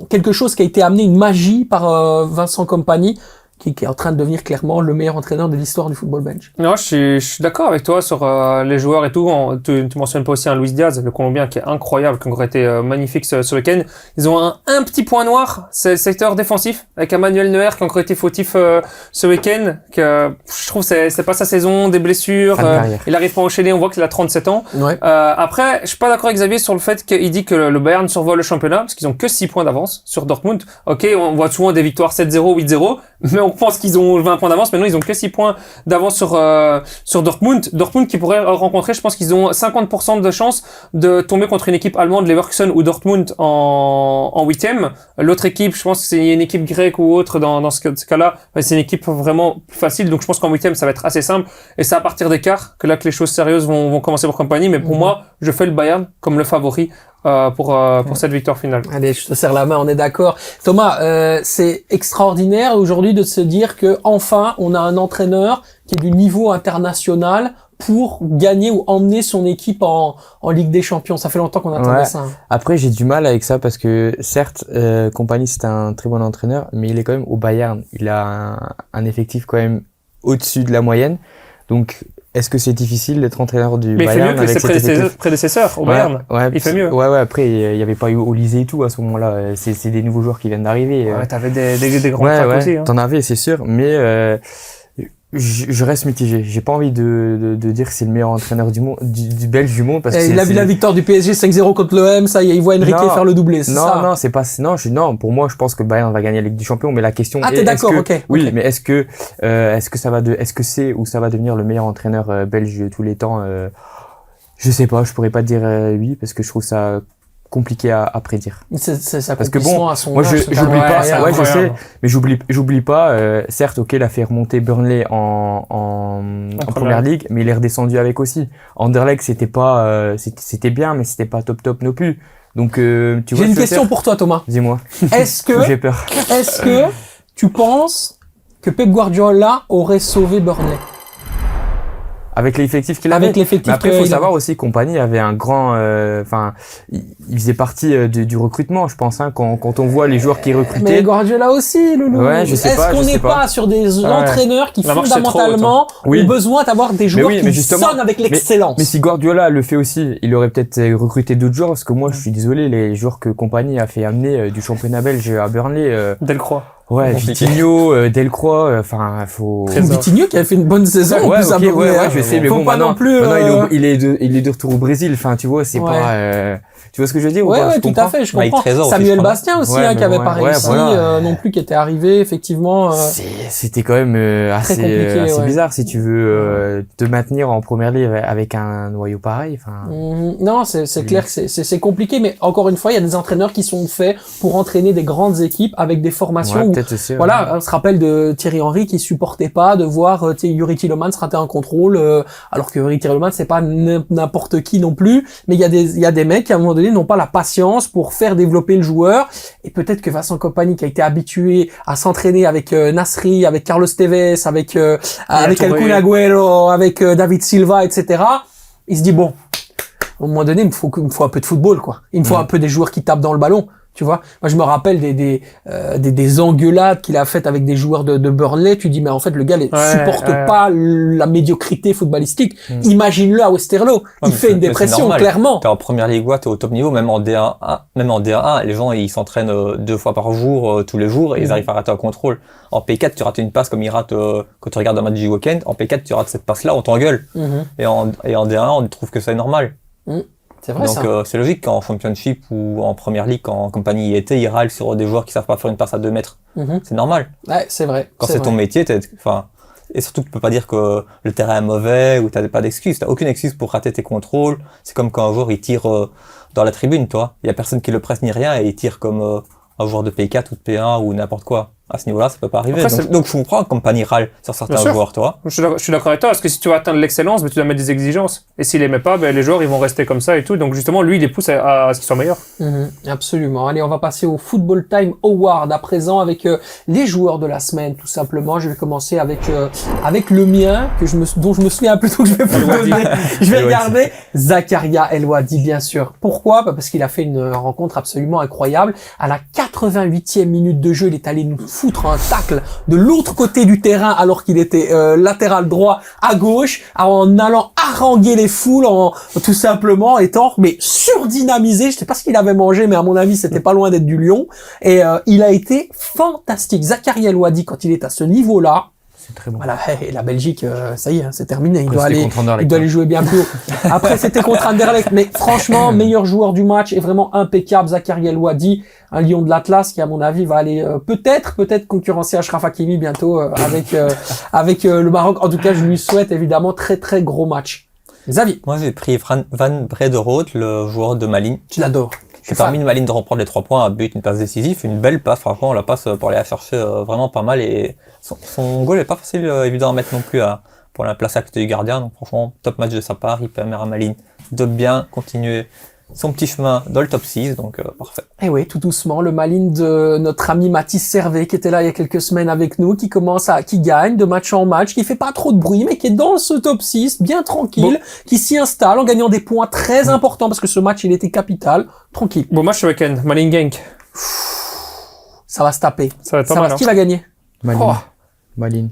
[SPEAKER 2] quelque chose qui a été amené, une magie par Vincent Kompany qui est en train de devenir clairement le meilleur entraîneur de l'histoire du football belge.
[SPEAKER 4] Non, je suis d'accord avec toi sur les joueurs et tout. Tu mentionnes pas aussi un Luis Diaz, le Colombien, qui est incroyable, qui a encore été magnifique ce week-end. Ils ont un petit point noir, c'est le secteur défensif, avec Emmanuel Neuer qui a encore été fautif ce week-end. Que je trouve c'est pas sa saison, des blessures.
[SPEAKER 3] Fin de carrière.
[SPEAKER 4] Il arrive pas à enchaîner, on voit qu'il a 37 ans.
[SPEAKER 2] Ouais.
[SPEAKER 4] Après, je suis pas d'accord avec Xavier sur le fait qu'il dit que le Bayern survole le championnat, parce qu'ils ont que 6 points d'avance sur Dortmund. Ok, on voit souvent des victoires 7-0, 8-0, mais on pense qu'ils ont 20 points d'avance. Maintenant, ils ont que 6 points d'avance sur Dortmund. Dortmund qui pourrait rencontrer, je pense qu'ils ont 50% de chances de tomber contre une équipe allemande, Leverkusen ou Dortmund en 8e. L'autre équipe, je pense que c'est une équipe grecque ou autre dans ce cas-là. C'est une équipe vraiment plus facile, donc je pense qu'en 8e, ça va être assez simple. Et c'est à partir des quarts que là que les choses sérieuses vont commencer pour Kompany. Mais pour moi, je fais le Bayern comme le favori pour cette victoire finale.
[SPEAKER 2] Allez, je te serre la main, on est d'accord. Thomas, c'est extraordinaire aujourd'hui de se dire que enfin on a un entraîneur qui est du niveau international pour gagner ou emmener son équipe en Ligue des Champions. Ça fait longtemps qu'on attendait
[SPEAKER 3] Ouais.
[SPEAKER 2] ça. Hein.
[SPEAKER 3] Après, j'ai du mal avec ça parce que certes, Kompany c'est un très bon entraîneur, mais il est quand même au Bayern. Il a un effectif quand même au-dessus de la moyenne. Donc, est-ce que c'est difficile d'être entraîneur du
[SPEAKER 4] Mais il fait
[SPEAKER 3] Bayern
[SPEAKER 4] mieux que
[SPEAKER 3] avec
[SPEAKER 4] ses
[SPEAKER 3] cet effectif?
[SPEAKER 4] prédécesseurs au
[SPEAKER 3] Ouais,
[SPEAKER 4] Bayern.
[SPEAKER 3] ouais,
[SPEAKER 4] Il fait mieux.
[SPEAKER 3] Ouais, après, il y avait pas eu Olysée et tout à ce moment-là. C'est des nouveaux joueurs qui viennent d'arriver.
[SPEAKER 4] Ouais, t'avais des grands
[SPEAKER 3] Ouais,
[SPEAKER 4] cracks
[SPEAKER 3] ouais,
[SPEAKER 4] aussi. Hein.
[SPEAKER 3] t'en avais, c'est sûr, mais je reste mitigé. J'ai pas envie de dire que c'est le meilleur entraîneur du monde, du Belge du monde, parce que
[SPEAKER 2] Il a vu la victoire du PSG 5-0 contre l'OM, ça y est, il voit Enrique
[SPEAKER 3] Non.
[SPEAKER 2] faire le doublé, c'est ça?
[SPEAKER 3] Non, c'est pas, non, pour moi, je pense que le Bayern va gagner la Ligue des Champions, mais la question
[SPEAKER 2] Ah,
[SPEAKER 3] est,
[SPEAKER 2] t'es d'accord,
[SPEAKER 3] est-ce que,
[SPEAKER 2] ok.
[SPEAKER 3] oui,
[SPEAKER 2] ok.
[SPEAKER 3] mais est-ce que c'est ou ça va devenir le meilleur entraîneur belge de tous les temps, je sais pas, je pourrais pas dire oui, parce que je trouve ça compliqué à prédire.
[SPEAKER 2] C'est sa
[SPEAKER 3] Parce que bon,
[SPEAKER 2] à son
[SPEAKER 3] moi,
[SPEAKER 2] âge,
[SPEAKER 3] je-
[SPEAKER 2] c'est
[SPEAKER 3] j'oublie
[SPEAKER 2] quand même
[SPEAKER 3] pas,
[SPEAKER 2] incroyable.
[SPEAKER 3] ouais, je sais,
[SPEAKER 4] incroyable.
[SPEAKER 3] mais j'oublie pas, certes, ok, il a fait remonter Burnley en première ligue, mais il est redescendu avec aussi. Anderlecht, c'était pas, c'était bien, mais c'était pas top non plus. Donc, tu vois.
[SPEAKER 2] J'ai
[SPEAKER 3] ce
[SPEAKER 2] une
[SPEAKER 3] que
[SPEAKER 2] question
[SPEAKER 3] c'est
[SPEAKER 2] pour toi, Thomas.
[SPEAKER 3] Dis-moi.
[SPEAKER 2] Est-ce que
[SPEAKER 3] J'ai peur.
[SPEAKER 2] tu penses que Pep Guardiola aurait sauvé Burnley?
[SPEAKER 3] Avec l'effectif qu'il avait.
[SPEAKER 2] Avec l'effectif
[SPEAKER 3] Mais après, il faut
[SPEAKER 2] qu'il
[SPEAKER 3] savoir aussi, Compagnie avait un grand, il faisait partie du recrutement, je pense, hein, quand on voit les joueurs qui
[SPEAKER 2] Mais
[SPEAKER 3] recrutaient.
[SPEAKER 2] Guardiola aussi, Loulou.
[SPEAKER 3] Ouais, je sais
[SPEAKER 2] Est-ce
[SPEAKER 3] pas,
[SPEAKER 2] qu'on
[SPEAKER 3] je sais
[SPEAKER 2] n'est
[SPEAKER 3] pas.
[SPEAKER 2] pas sur des
[SPEAKER 3] Ouais.
[SPEAKER 2] entraîneurs qui
[SPEAKER 4] La marche, c'est trop
[SPEAKER 2] fondamentalement
[SPEAKER 3] Oui.
[SPEAKER 2] ont besoin d'avoir des joueurs
[SPEAKER 3] oui, mais
[SPEAKER 2] qui
[SPEAKER 3] justement,
[SPEAKER 2] sonnent avec l'excellence?
[SPEAKER 3] Mais si Guardiola le fait aussi, il aurait peut-être recruté d'autres joueurs, parce que moi, je suis désolé, les joueurs que Compagnie a fait amener du championnat belge à Burnley,
[SPEAKER 4] Delcroix.
[SPEAKER 3] ouais,
[SPEAKER 1] Compliqué.
[SPEAKER 3] Delcroix, Delcroix, faut...
[SPEAKER 4] Très bien.
[SPEAKER 2] Vitinho qui a fait une bonne saison. en
[SPEAKER 3] Ouais,
[SPEAKER 2] plus, à
[SPEAKER 3] ok,
[SPEAKER 2] Burnley,
[SPEAKER 3] ouais,
[SPEAKER 2] hein.
[SPEAKER 3] je sais, mais
[SPEAKER 2] Faut
[SPEAKER 3] bon,
[SPEAKER 2] pas
[SPEAKER 3] maintenant,
[SPEAKER 2] non plus,
[SPEAKER 3] maintenant, il est de retour au Brésil, enfin, tu vois, c'est
[SPEAKER 2] Ouais.
[SPEAKER 3] pas, tu vois ce que je veux dire ou
[SPEAKER 2] Ouais,
[SPEAKER 3] pas?
[SPEAKER 2] ouais,
[SPEAKER 3] Je
[SPEAKER 2] tout
[SPEAKER 3] comprends.
[SPEAKER 2] à fait, je
[SPEAKER 1] Mike
[SPEAKER 2] comprends.
[SPEAKER 1] Trésor aussi,
[SPEAKER 2] Samuel
[SPEAKER 1] je crois.
[SPEAKER 2] Bastien aussi,
[SPEAKER 3] Ouais,
[SPEAKER 2] hein,
[SPEAKER 3] mais
[SPEAKER 2] qui avait
[SPEAKER 3] bon,
[SPEAKER 2] pas
[SPEAKER 3] ouais,
[SPEAKER 2] réussi,
[SPEAKER 3] voilà.
[SPEAKER 2] non plus, qui était arrivé, effectivement.
[SPEAKER 3] C'était quand même assez,
[SPEAKER 2] compliqué,
[SPEAKER 3] assez
[SPEAKER 2] ouais.
[SPEAKER 3] bizarre si tu veux te maintenir en première ligue avec un noyau pareil. Enfin,
[SPEAKER 2] Non, c'est clair que c'est compliqué, mais encore une fois, il y a des entraîneurs qui sont faits pour entraîner des grandes équipes avec des formations
[SPEAKER 3] ouais,
[SPEAKER 2] où,
[SPEAKER 3] peut-être aussi.
[SPEAKER 2] voilà, on se rappelle de Thierry Henry qui supportait pas de voir Yuri Tielemans rater un contrôle, alors que Yuri Tielemans c'est pas n'importe qui non plus, mais il y a des mecs qui à un moment donné n'ont pas la patience pour faire développer le joueur, et peut-être que Vincent Kompany qui a été habitué à s'entraîner avec Nasri, avec Carlos Tevez, avec El Kun Agüero, avec David Silva, etc. Il se dit bon, à un moment donné, il me faut un peu de football, quoi. Il me faut un peu des joueurs qui tapent dans le ballon. Tu vois, moi je me rappelle des engueulades qu'il a faites avec des joueurs de Burnley. Tu dis mais en fait le gars supporte pas la médiocrité footballistique. Imagine-le à Westerlo, il fait une dépression clairement.
[SPEAKER 1] T'es en première ligue, t'es au top niveau, même en D1, les gens ils s'entraînent 2 fois par jour, tous les jours, et ils arrivent à rater un contrôle. En P4, tu rates une passe comme ils ratent quand tu regardes un match du week-end. En P4, tu rates cette passe-là, on t'engueule. Et en D1, on trouve que c'est normal.
[SPEAKER 2] C'est vrai.
[SPEAKER 1] Donc c'est logique qu'en Championship ou en Première Ligue, quand Compagnie y était, ils râlent sur des joueurs qui savent pas faire une passe à 2 mètres. C'est normal.
[SPEAKER 2] Ouais, c'est vrai.
[SPEAKER 1] Quand c'est ton métier, et surtout tu peux pas dire que le terrain est mauvais ou t'as pas d'excuse. T'as aucune excuse pour rater tes contrôles. C'est comme quand un joueur il tire dans la tribune, toi. Il y a personne qui le presse ni rien et il tire comme un joueur de P4 ou de P1 ou n'importe quoi. À ce niveau-là, ça peut pas arriver.
[SPEAKER 4] Après,
[SPEAKER 1] Donc je comprends que Compagnie râle sur certains joueurs, toi.
[SPEAKER 4] Je suis d'accord avec toi, parce que si tu veux atteindre l'excellence, tu dois mettre des exigences. Et s'il aimait pas, les joueurs, ils vont rester comme ça et tout. Donc justement, lui, il les pousse à ce qu'ils soient meilleurs.
[SPEAKER 2] Absolument. Allez, on va passer au Football Time Award à présent avec les joueurs de la semaine, tout simplement. Je vais commencer avec le mien, dont je me souviens plutôt que je vais plus le donner. Je vais regarder Zakaria El Ouadi, bien sûr. Pourquoi? Parce qu'il a fait une rencontre absolument incroyable. À la 88e minute de jeu, il est allé nous foutre un tacle de l'autre côté du terrain alors qu'il était latéral droit à gauche, en allant haranguer les foules, en tout simplement étant surdynamisé. Je sais pas ce qu'il avait mangé, mais à mon avis c'était pas loin d'être du lion, et il a été fantastique. Zakaria El Ouadi, quand il est à ce niveau-là,
[SPEAKER 3] c'est très bon.
[SPEAKER 2] voilà, et la Belgique, ça y est, c'est terminé. Il doit
[SPEAKER 3] Anderlecht,
[SPEAKER 2] aller jouer bien plus haut. Après, c'était contre Anderlecht, mais franchement, meilleur joueur du match et vraiment impeccable. Zakaria El Ouadi, un lion de l'Atlas qui, à mon avis, va aller peut-être concurrencer Achraf Hakimi bientôt avec le Maroc. En tout cas, je lui souhaite évidemment très très gros match. Xavier.
[SPEAKER 1] Moi, j'ai pris Van Brederoot, le joueur de Malines.
[SPEAKER 2] Tu l'adores.
[SPEAKER 1] Qui a permis de Malines de reprendre les 3 points, un but, une passe décisive, une belle passe. Franchement, la passe pour aller la chercher vraiment pas mal, et son goal est pas facile, évident à mettre non plus pour la place à côté du gardien. Donc franchement, top match de sa part. Il permet à Malines de bien continuer son petit chemin dans le top 6, donc parfait.
[SPEAKER 2] Et oui, tout doucement, le Malines de notre ami Mathis Servet, qui était là il y a quelques semaines avec nous, qui gagne de match en match, qui fait pas trop de bruit, mais qui est dans ce top 6, bien tranquille, qui s'y installe en gagnant des points très importants, parce que ce match, il était capital, tranquille.
[SPEAKER 4] Bon match ce week-end, Malines Genk.
[SPEAKER 2] Ça va se taper.
[SPEAKER 4] Ça va être pas mal.
[SPEAKER 2] Qui va gagner?
[SPEAKER 3] Malines.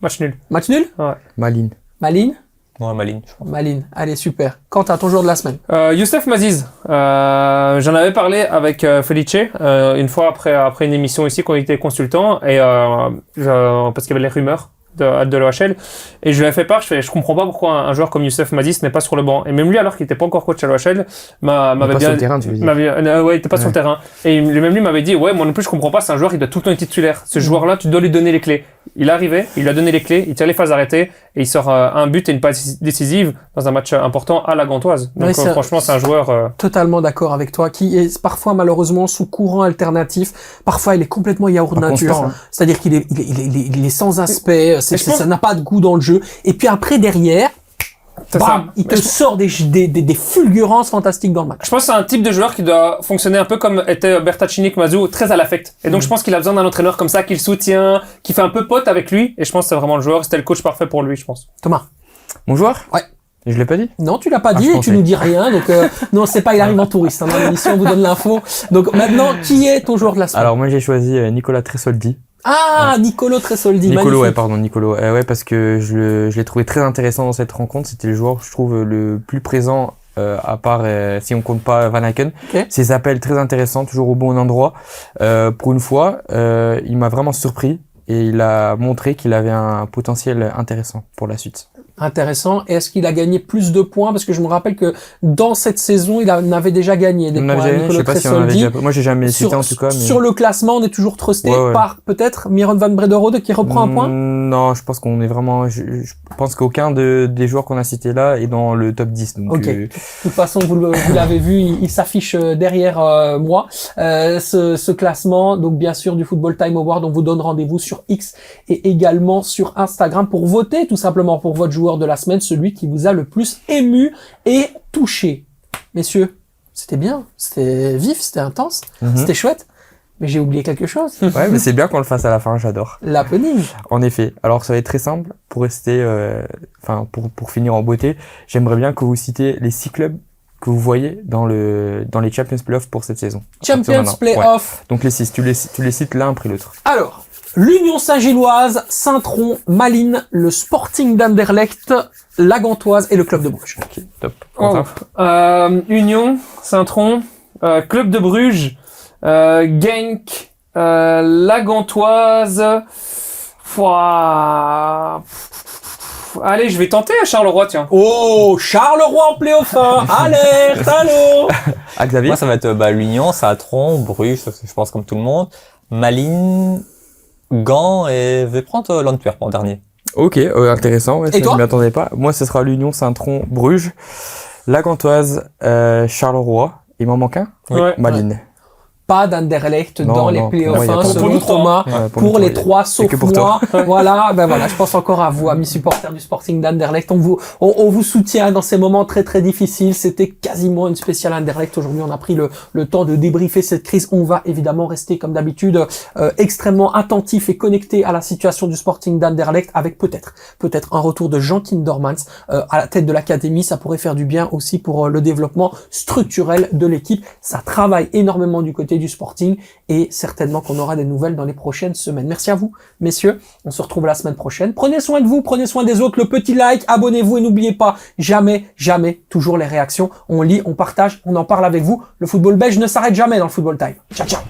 [SPEAKER 4] Match nul.
[SPEAKER 2] Match nul?
[SPEAKER 4] Ouais.
[SPEAKER 3] Malines.
[SPEAKER 1] Ouais, Malines, je pense.
[SPEAKER 2] Malines. Allez, super. Quentin, ton joueur de la semaine.
[SPEAKER 4] Youssef Maziz. J'en avais parlé avec Felice une fois après une émission ici quand il était consultant, et parce qu'il y avait les rumeurs de l'OHL, et je lui ai fait part, je comprends pas pourquoi un joueur comme Youssef Maziz n'est pas sur le banc. Et même lui, alors qu'il était pas encore coach à l'OHL, m'avait bien...
[SPEAKER 3] Sur le terrain, tu veux dire.
[SPEAKER 4] Ouais, il était pas sur le terrain. Et même lui m'avait dit, ouais, moi non plus je comprends pas, c'est un joueur, il doit tout le temps être titulaire. Ce joueur-là, tu dois lui donner les clés. Il est arrivé, il lui a donné les clés, il tire les phases arrêtées, et il sort un but et une passe décisive dans un match important à la Gantoise. Donc franchement, c'est un joueur...
[SPEAKER 2] Totalement d'accord avec toi, qui est parfois malheureusement sous courant alternatif. Parfois, il est complètement yaourt nature.
[SPEAKER 3] Hein.
[SPEAKER 2] C'est-à-dire qu'il est sans aspect, ça n'a pas de goût dans le jeu. Et puis après, derrière, bam, il te sort des fulgurances fantastiques dans le match.
[SPEAKER 4] Je pense que c'est un type de joueur qui doit fonctionner un peu comme était Bertacini Mazou, très à l'affect. Et donc je pense qu'il a besoin d'un entraîneur comme ça, qui le soutient, qui fait un peu pote avec lui. Et je pense que c'est vraiment le joueur, c'était le coach parfait pour lui, je pense.
[SPEAKER 2] Thomas.
[SPEAKER 3] Mon joueur?
[SPEAKER 2] Ouais.
[SPEAKER 3] Je l'ai pas dit?
[SPEAKER 2] Non, tu l'as pas
[SPEAKER 3] Ah,
[SPEAKER 2] dit
[SPEAKER 3] je
[SPEAKER 2] et tu
[SPEAKER 3] pensais.
[SPEAKER 2] nous dis rien. Donc, non, c'est pas, il arrive en touriste. Dans l'émission, on vous donne l'info. Donc, maintenant, qui est ton joueur de la semaine?
[SPEAKER 3] Alors, moi, j'ai choisi Nicolas Tresoldi.
[SPEAKER 2] Ah, Nicolo Tresoldi.
[SPEAKER 3] Nicolo,
[SPEAKER 2] magnifique.
[SPEAKER 3] Nicolo. Ouais, parce que je l'ai trouvé très intéressant dans cette rencontre. C'était le joueur, je trouve, le plus présent, à part, si on compte pas Van Aken.
[SPEAKER 2] Ok.
[SPEAKER 3] Ses appels très intéressants, toujours au bon endroit. Pour une fois, il m'a vraiment surpris et il a montré qu'il avait un potentiel intéressant pour la suite.
[SPEAKER 2] Intéressant. Et est-ce qu'il a gagné plus de points? Parce que je me rappelle que dans cette saison, il en avait déjà gagné des
[SPEAKER 3] On
[SPEAKER 2] points.
[SPEAKER 3] avait, je
[SPEAKER 2] Nicolo
[SPEAKER 3] sais pas si on avait
[SPEAKER 2] Tresoldi.
[SPEAKER 3] déjà, moi j'ai jamais cité en tout cas, mais...
[SPEAKER 2] Sur le classement, on est toujours trusté
[SPEAKER 3] Ouais.
[SPEAKER 2] par peut-être Miron van Brederode qui reprend un point.
[SPEAKER 3] Non, je pense qu'on est vraiment, je pense qu'aucun des joueurs qu'on a cités là est dans le top 10. Donc,
[SPEAKER 2] Ok. De toute façon, vous l'avez vu, il s'affiche derrière moi. Ce classement, donc bien sûr du Football Time Award, on vous donne rendez-vous sur X et également sur Instagram pour voter tout simplement pour votre joueur de la semaine, celui qui vous a le plus ému et touché. Messieurs, c'était bien, c'était vif, c'était intense, c'était chouette, mais j'ai oublié quelque chose.
[SPEAKER 3] Ouais, mais c'est bien qu'on le fasse à la fin, j'adore.
[SPEAKER 2] L'happening.
[SPEAKER 3] En effet. Alors ça va être très simple pour rester, pour finir en beauté. J'aimerais bien que vous citiez les 6 clubs que vous voyez dans les Champions Playoffs pour cette saison.
[SPEAKER 2] Champions Playoff.
[SPEAKER 3] Ouais. Donc les 6, tu les cites l'un après l'autre.
[SPEAKER 2] Alors, l'Union Saint-Gilloise, Saint-Tron, Malines, le Sporting d'Anderlecht, la Gantoise et le Club de Bruges.
[SPEAKER 3] Ok, top.
[SPEAKER 4] Oh.
[SPEAKER 3] Quentin.
[SPEAKER 4] Union, Saint-Tron, Club de Bruges, Genk, la Gantoise. Allez, je vais tenter à Charleroi, tiens.
[SPEAKER 2] Oh, Charleroi en playoff 1. Alerte, allô.
[SPEAKER 3] Ah, Xavier?
[SPEAKER 1] Moi, ça va être l'Union, Saint-Tron, Bruges, ça, je pense comme tout le monde, Malines, Gand et je vais prendre l'Antwerp en dernier.
[SPEAKER 3] Ok, intéressant. Ouais,
[SPEAKER 2] Et
[SPEAKER 3] ça,
[SPEAKER 2] toi?
[SPEAKER 3] je m'y attendais pas. Moi, ce sera l'Union, Saint-Tron, Bruges, la Gantoise, Charleroi. Il m'en manque un?
[SPEAKER 1] Oui.
[SPEAKER 4] Ouais.
[SPEAKER 3] Malines.
[SPEAKER 2] Pas d'Anderlecht
[SPEAKER 3] Non,
[SPEAKER 2] dans les
[SPEAKER 3] non,
[SPEAKER 2] playoffs
[SPEAKER 3] pour moi, y a
[SPEAKER 2] 1
[SPEAKER 3] pas de-
[SPEAKER 2] selon
[SPEAKER 4] pour nous trois.
[SPEAKER 2] Thomas.
[SPEAKER 3] Ouais,
[SPEAKER 2] Pour les trois,
[SPEAKER 3] c'est
[SPEAKER 2] sauf
[SPEAKER 3] que pour
[SPEAKER 2] moi.
[SPEAKER 3] toi.
[SPEAKER 2] Voilà, je pense encore à vous, amis supporters du Sporting d'Anderlecht. On vous soutient dans ces moments très très difficiles. C'était quasiment une spéciale Anderlecht. Aujourd'hui, on a pris le temps de débriefer cette crise. On va évidemment rester comme d'habitude extrêmement attentif et connecté à la situation du Sporting d'Anderlecht avec peut-être un retour de Jean Kindermans à la tête de l'académie. Ça pourrait faire du bien aussi pour le développement structurel de l'équipe. Ça travaille énormément du côté du Sporting et certainement qu'on aura des nouvelles dans les prochaines semaines. Merci à vous, messieurs. On se retrouve la semaine prochaine. Prenez soin de vous, prenez soin des autres. Le petit like, abonnez-vous et n'oubliez pas, jamais, toujours les réactions. On lit, on partage, on en parle avec vous. Le football belge ne s'arrête jamais dans le Football Time. Ciao, ciao.